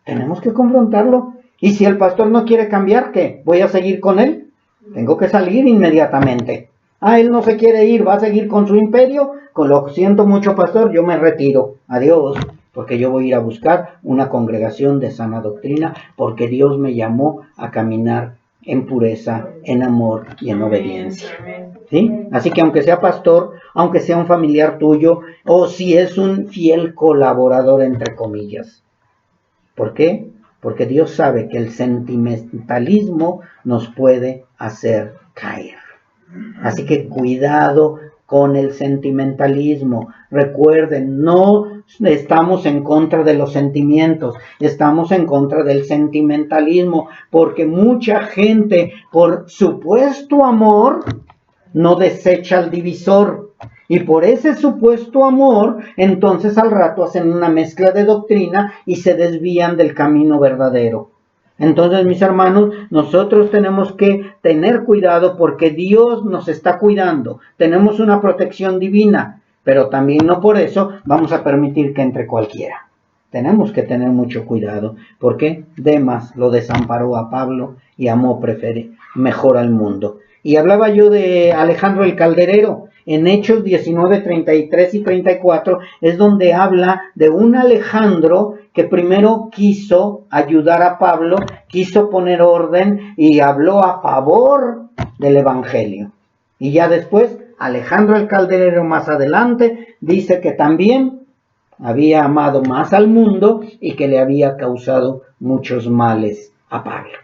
Tenemos que confrontarlo. Y si el pastor no quiere cambiar, ¿qué? ¿Voy a seguir con él? Tengo que salir inmediatamente. Él no se quiere ir, va a seguir con su imperio. Lo siento mucho, pastor, yo me retiro. Adiós, porque yo voy a ir a buscar una congregación de sana doctrina, porque Dios me llamó a caminar en pureza, en amor y en obediencia. ¿Sí? Así que aunque sea pastor, aunque sea un familiar tuyo, o si es un fiel colaborador, entre comillas. ¿Por qué? Porque Dios sabe que el sentimentalismo nos puede hacer caer. Así que cuidado con el sentimentalismo. Recuerden, no estamos en contra de los sentimientos, estamos en contra del sentimentalismo, porque mucha gente, por supuesto amor, no desecha al divisor. Y por ese supuesto amor, entonces al rato hacen una mezcla de doctrina y se desvían del camino verdadero. Entonces, mis hermanos, nosotros tenemos que tener cuidado porque Dios nos está cuidando. Tenemos una protección divina, pero también no por eso vamos a permitir que entre cualquiera. Tenemos que tener mucho cuidado porque Demas lo desamparó a Pablo y amó mejor al mundo. Y hablaba yo de Alejandro el Calderero. En Hechos 19, 33 y 34 es donde habla de un Alejandro que primero quiso ayudar a Pablo, quiso poner orden y habló a favor del evangelio. Y ya después, Alejandro el Calderero más adelante dice que también había amado más al mundo y que le había causado muchos males a Pablo.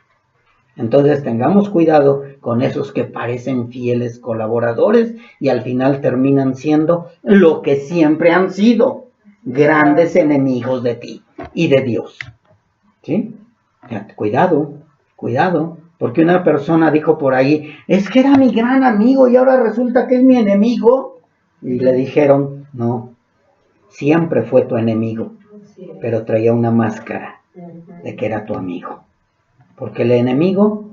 Entonces tengamos cuidado con esos que parecen fieles colaboradores y al final terminan siendo lo que siempre han sido, grandes enemigos de ti y de Dios. ¿Sí? Cuidado, cuidado. Porque una persona dijo por ahí, es que era mi gran amigo y ahora resulta que es mi enemigo. Y le dijeron, no, siempre fue tu enemigo, pero traía una máscara de que era tu amigo. Porque el enemigo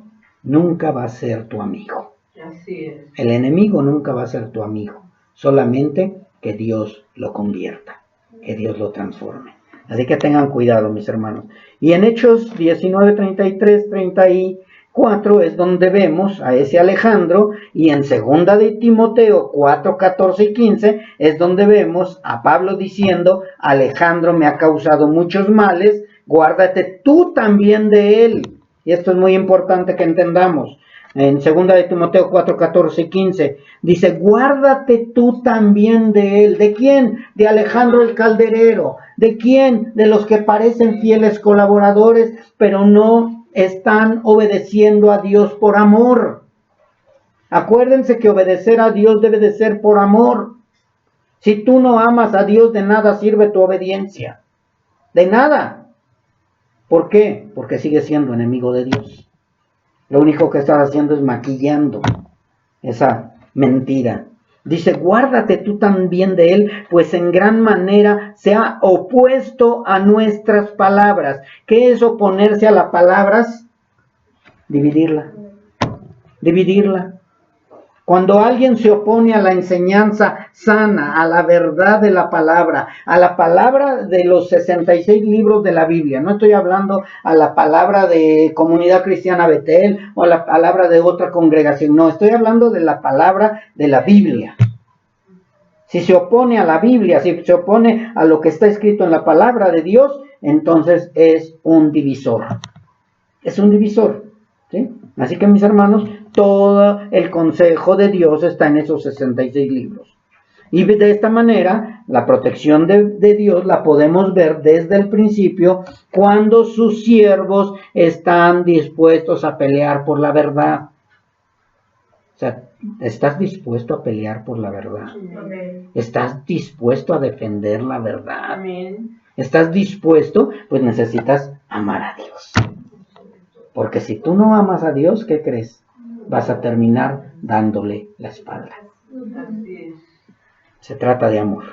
nunca va a ser tu amigo. Así es. El enemigo nunca va a ser tu amigo, solamente que Dios lo convierta, que Dios lo transforme. Así que tengan cuidado, mis hermanos. Y en Hechos 19, 33, 34 es donde vemos a ese Alejandro, y en 2 de Timoteo 4, 14 y 15 es donde vemos a Pablo diciendo, Alejandro me ha causado muchos males, guárdate tú también de él. Y esto es muy importante que entendamos. En 2 de Timoteo 4, 14 y 15 dice, guárdate tú también de él. ¿De quién? De Alejandro el calderero. ¿De quién? De los que parecen fieles colaboradores, pero no están obedeciendo a Dios por amor. Acuérdense que obedecer a Dios debe de ser por amor. Si tú no amas a Dios, de nada sirve tu obediencia. De nada. ¿Por qué? Porque sigues siendo enemigo de Dios. Lo único que estás haciendo es maquillando esa mentira. Dice, guárdate tú también de él, pues en gran manera se ha opuesto a nuestras palabras. ¿Qué es oponerse a las palabras? Dividirla. Dividirla. Cuando alguien se opone a la enseñanza sana, a la verdad de la palabra, a la palabra de los 66 libros de la Biblia, no estoy hablando a la palabra de Comunidad Cristiana Betel o a la palabra de otra congregación, no, estoy hablando de la palabra de la Biblia. Si se opone a la Biblia, si se opone a lo que está escrito en la palabra de Dios, entonces es un divisor. Es un divisor, ¿sí? Así que, mis hermanos, todo el consejo de Dios está en esos 66 libros. Y de esta manera, la protección de Dios la podemos ver desde el principio cuando sus siervos están dispuestos a pelear por la verdad. O sea, ¿estás dispuesto a pelear por la verdad? Amén. ¿Estás dispuesto a defender la verdad? Amén. ¿Estás dispuesto? Pues necesitas amar a Dios. Porque si tú no amas a Dios, ¿qué crees? Vas a terminar dándole la espalda. Así es. Se trata de amor.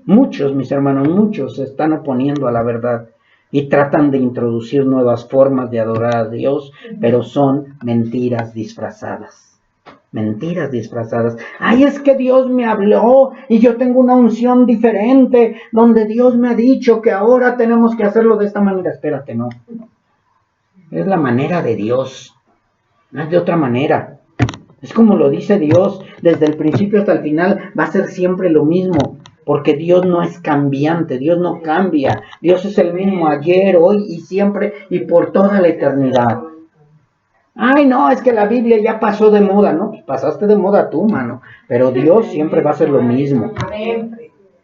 Muchos, mis hermanos, muchos se están oponiendo a la verdad y tratan de introducir nuevas formas de adorar a Dios, pero son mentiras disfrazadas. Mentiras disfrazadas. Ay, es que Dios me habló y yo tengo una unción diferente, donde Dios me ha dicho que ahora tenemos que hacerlo de esta manera. Espérate, no. Es la manera de Dios, no es de otra manera. Es como lo dice Dios, desde el principio hasta el final va a ser siempre lo mismo, porque Dios no es cambiante, Dios no cambia. Dios es el mismo ayer, hoy y siempre y por toda la eternidad. Ay, no, es que la Biblia ya pasó de moda, ¿no? Pasaste de moda tú, mano, pero Dios siempre va a ser lo mismo.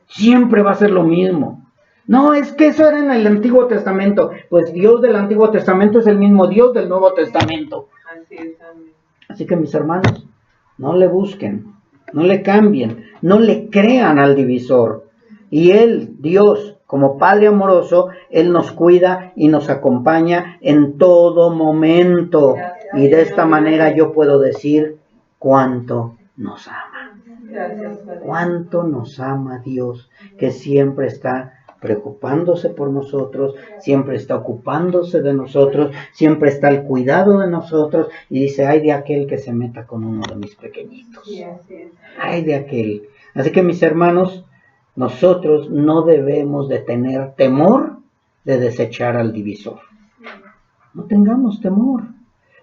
Siempre va a ser lo mismo. No, es que eso era en el Antiguo Testamento. Pues Dios del Antiguo Testamento es el mismo Dios del Nuevo Testamento. Así es, amén. Así que, mis hermanos, no le busquen, no le cambien, no le crean al divisor. Y Él, Dios, como Padre amoroso, Él nos cuida y nos acompaña en todo momento. Y de esta manera yo puedo decir cuánto nos ama. Gracias, Padre. Cuánto nos ama Dios, que siempre está preocupándose por nosotros, siempre está ocupándose de nosotros, siempre está al cuidado de nosotros, y dice, ay de aquel que se meta con uno de mis pequeñitos. Sí, así es. Ay de aquel. Así que, mis hermanos, nosotros no debemos de tener temor de desechar al divisor. No tengamos temor.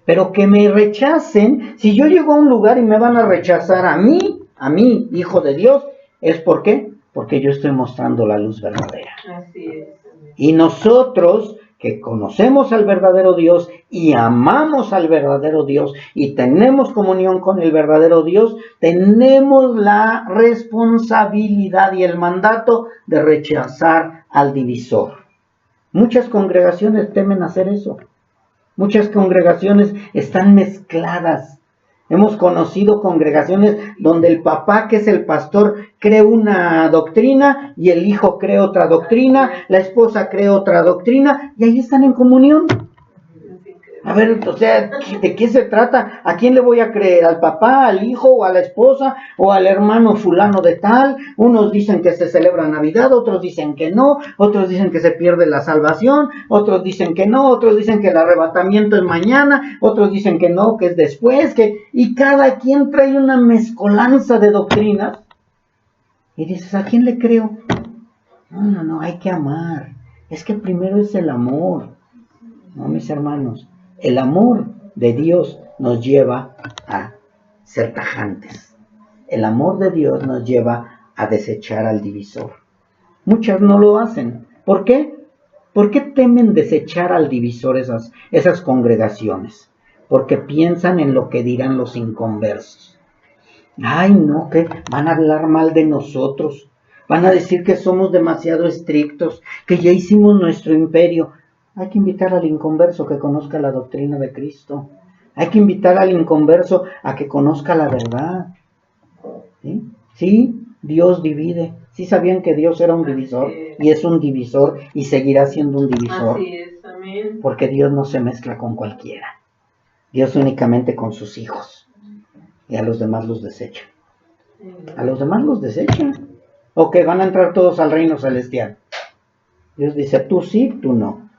Pero que me rechacen, si yo llego a un lugar y me van a rechazar a mí, hijo de Dios, ¿es por qué? Porque yo estoy mostrando la luz verdadera. Así es, amén. Y nosotros que conocemos al verdadero Dios y amamos al verdadero Dios y tenemos comunión con el verdadero Dios, tenemos la responsabilidad y el mandato de rechazar al divisor. Muchas congregaciones temen hacer eso. Muchas congregaciones están mezcladas. Hemos conocido congregaciones donde el papá, que es el pastor, cree una doctrina y el hijo cree otra doctrina, la esposa cree otra doctrina y ahí están en comunión. A ver, o sea, ¿de qué se trata? ¿A quién le voy a creer? ¿Al papá, al hijo, o a la esposa, o al hermano fulano de tal? Unos dicen que se celebra Navidad, otros dicen que no, otros dicen que se pierde la salvación, otros dicen que no, otros dicen que el arrebatamiento es mañana, otros dicen que no, que es después, y cada quien trae una mezcolanza de doctrinas. Y dices, ¿a quién le creo? No, hay que amar. Es que primero es el amor. No, mis hermanos, el amor de Dios nos lleva a ser tajantes. El amor de Dios nos lleva a desechar al divisor. Muchas no lo hacen. ¿Por qué? ¿Por qué temen desechar al divisor esas congregaciones? Porque piensan en lo que dirán los inconversos. Ay, no, que van a hablar mal de nosotros. Van a decir que somos demasiado estrictos, que ya hicimos nuestro imperio. Hay que invitar al inconverso que conozca la doctrina de Cristo. Hay que invitar al inconverso a que conozca la verdad. ¿Sí? Sí, Dios divide. Sí sabían que Dios era un divisor y es un divisor y seguirá siendo un divisor. Así es, amén. Porque Dios no se mezcla con cualquiera. Dios únicamente con sus hijos. Y a los demás los desecha. A los demás los desecha. O que van a entrar todos al reino celestial. Dios dice, tú sí, tú no.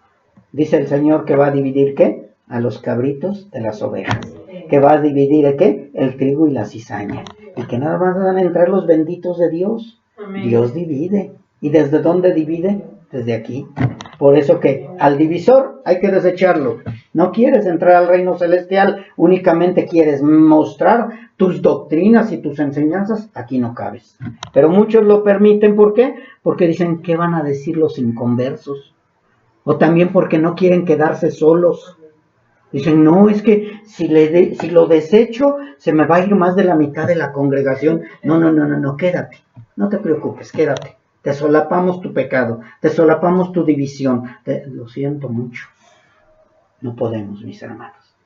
Dice el Señor que va a dividir, ¿qué? A los cabritos de las ovejas. Que va a dividir, ¿qué? El trigo y la cizaña. Y que nada más van a entrar los benditos de Dios. Amén. Dios divide. ¿Y desde dónde divide? Desde aquí. Por eso que al divisor hay que desecharlo. No quieres entrar al reino celestial, únicamente quieres mostrar tus doctrinas y tus enseñanzas, aquí no cabes. Pero muchos lo permiten, ¿por qué? Porque dicen, ¿qué van a decir los inconversos? O también porque no quieren quedarse solos. Dicen, no, es que si lo desecho, se me va a ir más de la mitad de la congregación. No, quédate. No te preocupes, quédate. Te solapamos tu pecado, te solapamos tu división. Lo siento mucho. No podemos, mis hermanos.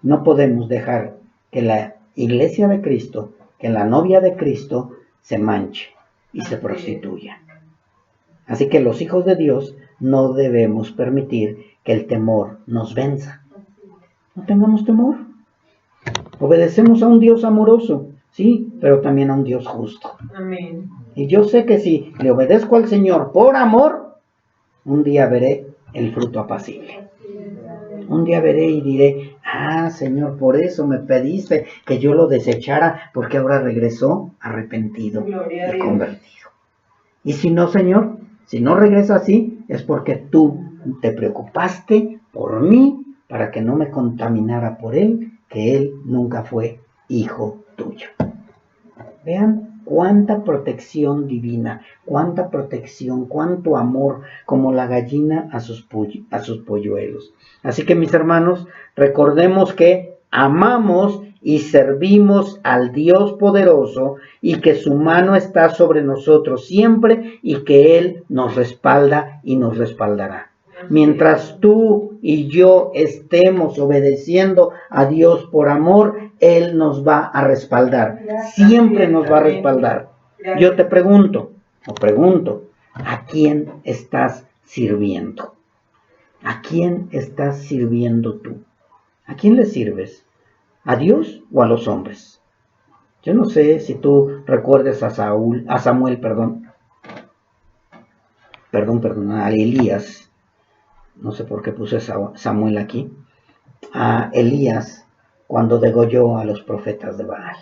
No podemos dejar que la iglesia de Cristo, que la novia de Cristo, se manche y se prostituya. Así que los hijos de Dios no debemos permitir que el temor nos venza. No tengamos temor. Obedecemos a un Dios amoroso, sí, pero también a un Dios justo. Amén. Y yo sé que si le obedezco al Señor por amor, un día veré el fruto apacible. Un día veré y diré, Señor, por eso me pediste que yo lo desechara, porque ahora regresó arrepentido y convertido. Y si no, Señor, si no regresa así, es porque tú te preocupaste por mí para que no me contaminara por él, que él nunca fue hijo tuyo. Vean cuánta protección divina, cuánta protección, cuánto amor, como la gallina a sus polluelos. Así que, mis hermanos, recordemos que amamos y servimos al Dios poderoso y que su mano está sobre nosotros siempre y que Él nos respalda y nos respaldará. Mientras tú y yo estemos obedeciendo a Dios por amor, Él nos va a respaldar. Siempre nos va a respaldar. Yo te pregunto, ¿a quién estás sirviendo? ¿A quién estás sirviendo tú? ¿A quién le sirves? ¿A Dios o a los hombres? Yo no sé si tú recuerdes a Samuel, a Elías. No sé por qué puse Samuel aquí. A Elías cuando degolló a los profetas de Baal.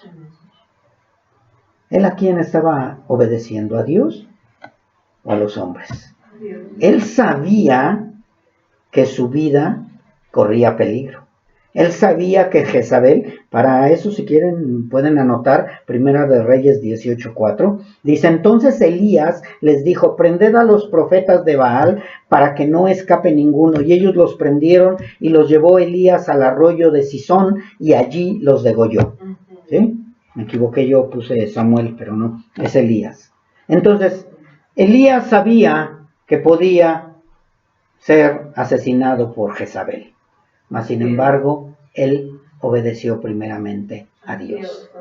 ¿Él a quién estaba obedeciendo? ¿A Dios o a los hombres? Él sabía que su vida corría peligro. Él sabía que Jezabel, para eso si quieren pueden anotar, Primera de Reyes 18:4, dice, entonces Elías les dijo, prended a los profetas de Baal para que no escape ninguno, y ellos los prendieron y los llevó Elías al arroyo de Sisón y allí los degolló. ¿Sí? Me equivoqué, yo puse Samuel, pero no, es Elías. Entonces, Elías sabía que podía ser asesinado por Jezabel. Mas, sin embargo, él obedeció primeramente a Dios.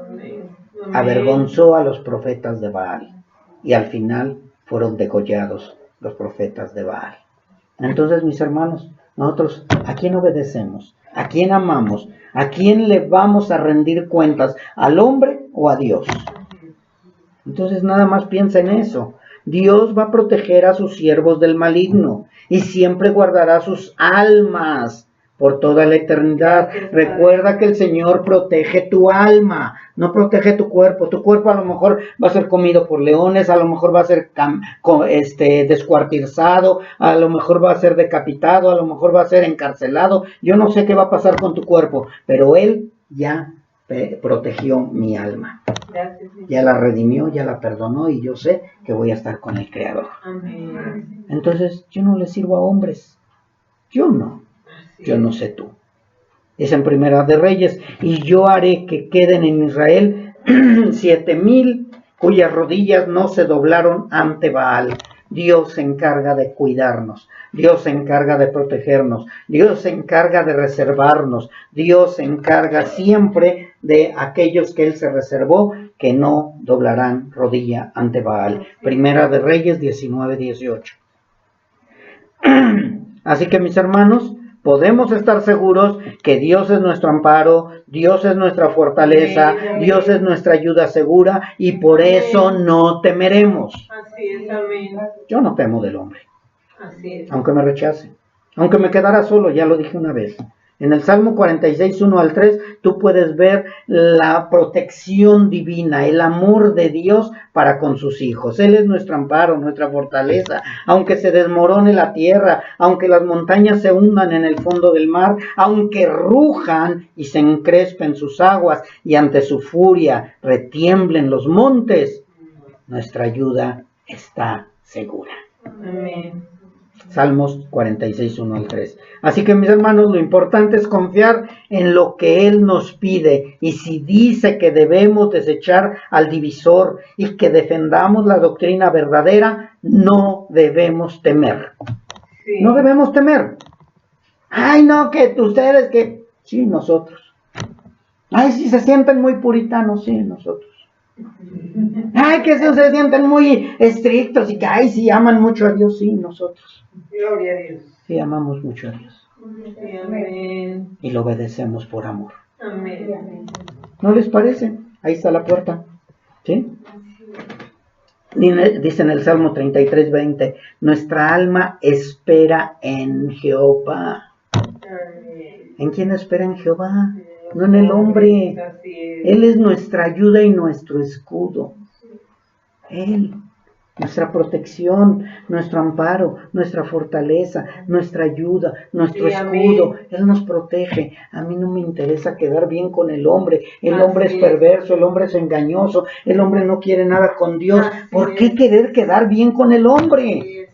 Avergonzó a los profetas de Baal y al final fueron degollados los profetas de Baal. Entonces, mis hermanos, nosotros, ¿a quién obedecemos? ¿A quién amamos? ¿A quién le vamos a rendir cuentas? ¿Al hombre o a Dios? Entonces, nada más piensa en eso. Dios va a proteger a sus siervos del maligno y siempre guardará sus almas por toda la eternidad. Recuerda que el Señor protege tu alma, no protege tu cuerpo. Tu cuerpo a lo mejor va a ser comido por leones, a lo mejor va a ser descuartizado, a lo mejor va a ser decapitado, a lo mejor va a ser encarcelado. Yo no sé qué va a pasar con tu cuerpo, pero Él ya protegió mi alma. Gracias, Ya la redimió, ya la perdonó y yo sé que voy a estar con el Creador. amén. Entonces, yo no le sirvo a hombres. Yo no. Yo no sé tú. Es en Primera de Reyes. Y yo haré que queden en Israel 7,000 cuyas rodillas no se doblaron ante Baal. Dios se encarga de cuidarnos. Dios se encarga de protegernos. Dios se encarga de reservarnos. Dios se encarga siempre de aquellos que Él se reservó, que no doblarán rodilla ante Baal. Primera de Reyes 19:18. Así que, mis hermanos, podemos estar seguros que Dios es nuestro amparo, Dios es nuestra fortaleza, Dios es nuestra ayuda segura y por eso no temeremos. Así es, amén. Yo no temo del hombre, Así es. aunque me rechace, aunque me quedara solo, ya lo dije una vez. En el Salmo 46, 1 al 3, tú puedes ver la protección divina, el amor de Dios para con sus hijos. Él es nuestro amparo, nuestra fortaleza. Aunque se desmorone la tierra, aunque las montañas se hundan en el fondo del mar, aunque rujan y se encrespen sus aguas y ante su furia retiemblen los montes, nuestra ayuda está segura. Amén. Salmos 46, 1 al 3. Así que, mis hermanos, lo importante es confiar en lo que Él nos pide. Y si dice que debemos desechar al divisor y que defendamos la doctrina verdadera, no debemos temer. Sí. No debemos temer. Ay, no, que ustedes, que... Sí, nosotros. Ay, si se sienten muy puritanos, sí, nosotros. Ay, que se sienten muy estrictos y que, ay, sí, aman mucho a Dios, sí, nosotros. Gloria a Dios. Sí, amamos mucho a Dios. Sí, amén. Y lo obedecemos por amor. Amén. ¿No les parece? Ahí está la puerta. ¿Sí? Dice en el Salmo 33:20, nuestra alma espera en Jehová. Amén. ¿En quién espera? En Jehová, no en el hombre. Así es. Él es nuestra ayuda y nuestro escudo. Él, nuestra protección, nuestro amparo, nuestra fortaleza, nuestra ayuda, nuestro Sí, escudo. amén. Él nos protege. A mí no me interesa quedar bien con el hombre. El Así hombre es es. perverso, el hombre es engañoso, el hombre no quiere nada con Dios. Así ¿Por qué es. querer quedar bien con el hombre? Así es.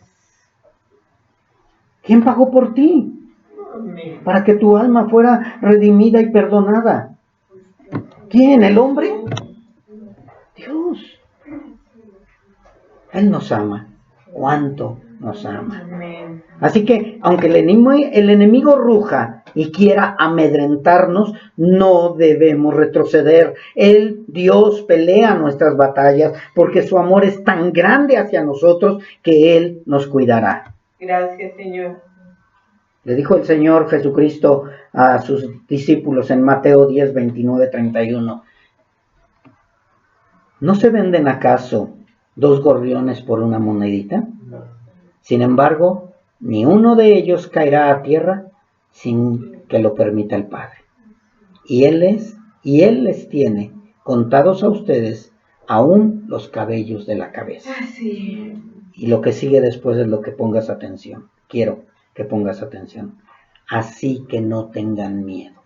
¿Quién pagó por ti? Amén. Para que tu alma fuera redimida y perdonada. ¿Quién? ¿El hombre? Dios. Él nos ama. ¿Cuánto nos ama? Amén. Así que, aunque el enemigo ruja y quiera amedrentarnos, no debemos retroceder. Él, Dios, pelea nuestras batallas porque su amor es tan grande hacia nosotros que Él nos cuidará. Gracias, Señor. Le dijo el Señor Jesucristo a sus discípulos en Mateo 10, 29, 31. ¿No se venden acaso 2 gorriones por una monedita? Sin embargo, ni uno de ellos caerá a tierra sin que lo permita el Padre. Y Él les tiene contados a ustedes aún los cabellos de la cabeza. Así. Y lo que sigue después es lo que pongas atención. Quiero que pongas atención. Así que no tengan miedo.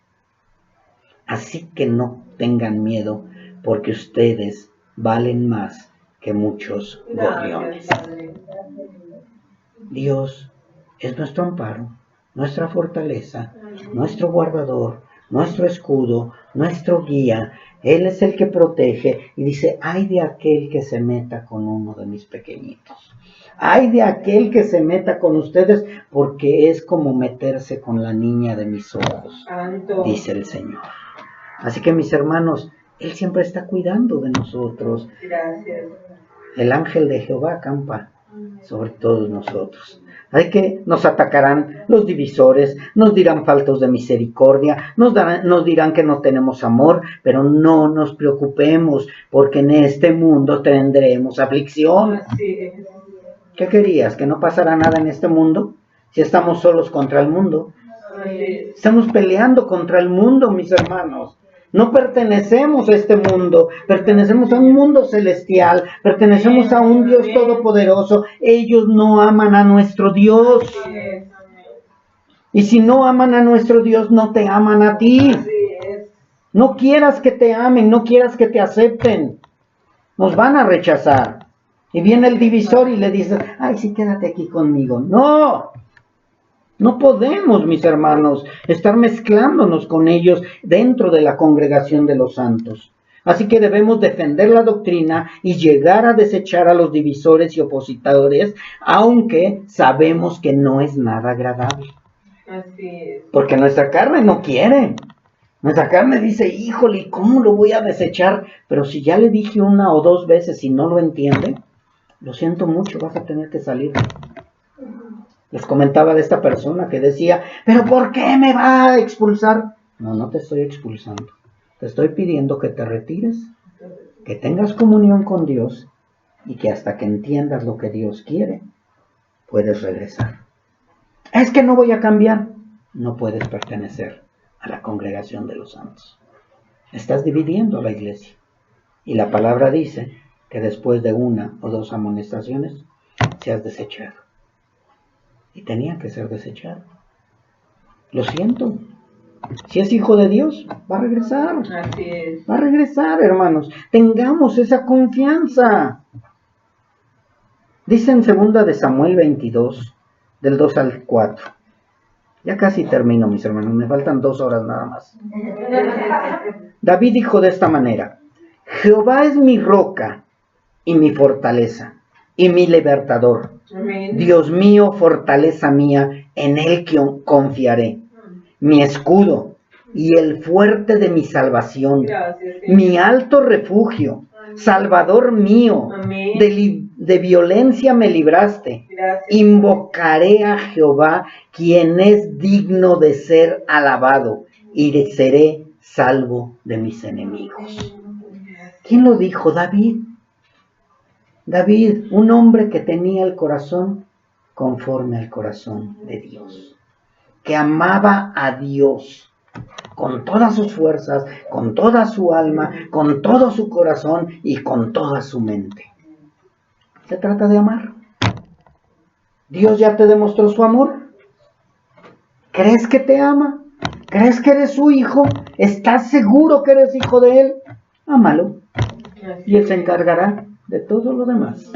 Así que no tengan miedo, porque ustedes valen más que muchos gorriones. Gracias, Padre. Dios es nuestro amparo, nuestra fortaleza, nuestro guardador, nuestro escudo, nuestro guía. Él es el que protege y dice, ay de aquel que se meta con uno de mis pequeñitos. Ay de aquel que se meta con ustedes, porque es como meterse con la niña de mis ojos, Santo. dice el Señor. Así que, mis hermanos, Él siempre está cuidando de nosotros. Gracias. El ángel de Jehová acampa sobre todos nosotros. Hay que nos atacarán los divisores, nos dirán faltos de misericordia, nos dirán que no tenemos amor, pero no nos preocupemos, porque en este mundo tendremos aflicción. Así es. ¿Qué querías? ¿Que no pasara nada en este mundo? Si estamos solos contra el mundo. Así es. Estamos peleando contra el mundo, mis hermanos. No pertenecemos a este mundo, pertenecemos a un mundo celestial, pertenecemos a un Dios todopoderoso. Ellos no aman a nuestro Dios. Así es. Y si no aman a nuestro Dios, no te aman a ti. Así es. No quieras que te amen, no quieras que te acepten. Nos van a rechazar. Y viene el divisor y le dice, ay, sí, quédate aquí conmigo. No. No podemos, mis hermanos, estar mezclándonos con ellos dentro de la congregación de los santos. Así que debemos defender la doctrina y llegar a desechar a los divisores y opositores, aunque sabemos que no es nada agradable. Así es. Porque nuestra carne no quiere. Nuestra carne dice, híjole, ¿cómo lo voy a desechar? Pero si ya le dije una o dos veces y no lo entiende, lo siento mucho, vas a tener que salir. Les comentaba de esta persona que decía, ¿pero por qué me va a expulsar? No, no te estoy expulsando. Te estoy pidiendo que te retires, que tengas comunión con Dios y que hasta que entiendas lo que Dios quiere, puedes regresar. Es que no voy a cambiar. No puedes pertenecer a la congregación de los santos. Estás dividiendo a la iglesia. Y la palabra dice que después de una o dos amonestaciones seas desechado. Y tenía que ser desechado. Lo siento. Si es hijo de Dios, va a regresar. Así es. Va a regresar, hermanos. Tengamos esa confianza. Dice en 2 de Samuel 22, del 2 al 4. Ya casi termino, mis hermanos. Me faltan 2 horas nada más. David dijo de esta manera: Jehová es mi roca y mi fortaleza y mi libertador. Amén. Dios mío, fortaleza mía, en él confiaré. Mi escudo y el fuerte de mi salvación. Gracias, Señor. Mi alto refugio, Salvador mío. Amén. De violencia me libraste. Gracias. Invocaré a Jehová, quien es digno de ser alabado, y seré salvo de mis enemigos. ¿Quién lo dijo? David. David, un hombre que tenía el corazón conforme al corazón de Dios, que amaba a Dios con todas sus fuerzas, con toda su alma, con todo su corazón y con toda su mente. Se trata de amar. Dios ya te demostró su amor. ¿Crees que te ama? ¿Crees que eres su hijo? ¿Estás seguro que eres hijo de él? Ámalo. Y él se encargará de todo lo demás.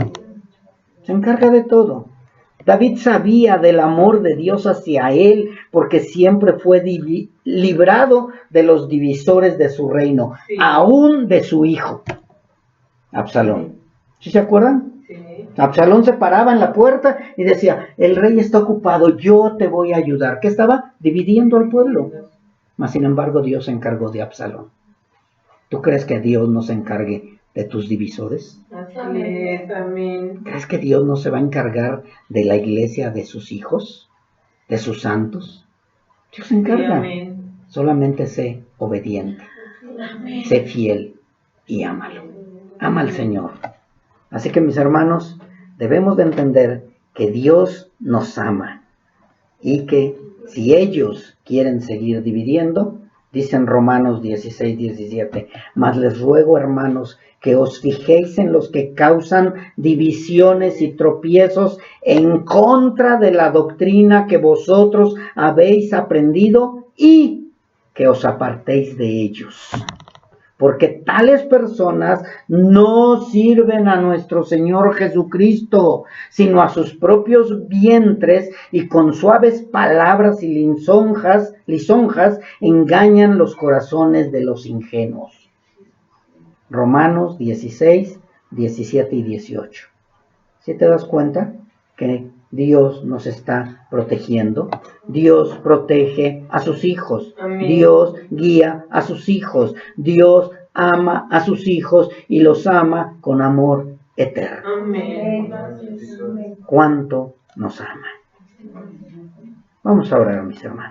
Se encarga de todo. David sabía del amor de Dios hacia él porque siempre fue librado de los divisores de su reino, Sí. aún de su hijo, Absalón. ¿Sí se acuerdan? Sí. Absalón se paraba en la puerta y decía, el rey está ocupado, yo te voy a ayudar. ¿Qué estaba? Dividiendo al pueblo. Mas sin embargo Dios se encargó de Absalón. ¿Tú crees que Dios no se encargue de tus divisores? Así es. Amén. ¿Crees que Dios no se va a encargar de la iglesia, de sus hijos, de sus santos? Dios se Sí, encarga. amén. Solamente sé obediente, sé fiel y ámalo. Ama al Señor. Así que, mis hermanos, debemos de entender que Dios nos ama y que si ellos quieren seguir dividiendo, dicen Romanos 16, 17, mas les ruego, hermanos, que os fijéis en los que causan divisiones y tropiezos en contra de la doctrina que vosotros habéis aprendido y que os apartéis de ellos. Porque tales personas no sirven a nuestro Señor Jesucristo, sino a sus propios vientres, y con suaves palabras y lisonjas engañan los corazones de los ingenuos. Romanos 16, 17 y 18. ¿Sí te das cuenta que Dios nos está protegiendo? Dios protege a sus hijos. Amén. Dios guía a sus hijos. Dios ama a sus hijos y los ama con amor eterno. Amén. Cuánto nos ama. Vamos a orar, mis hermanos.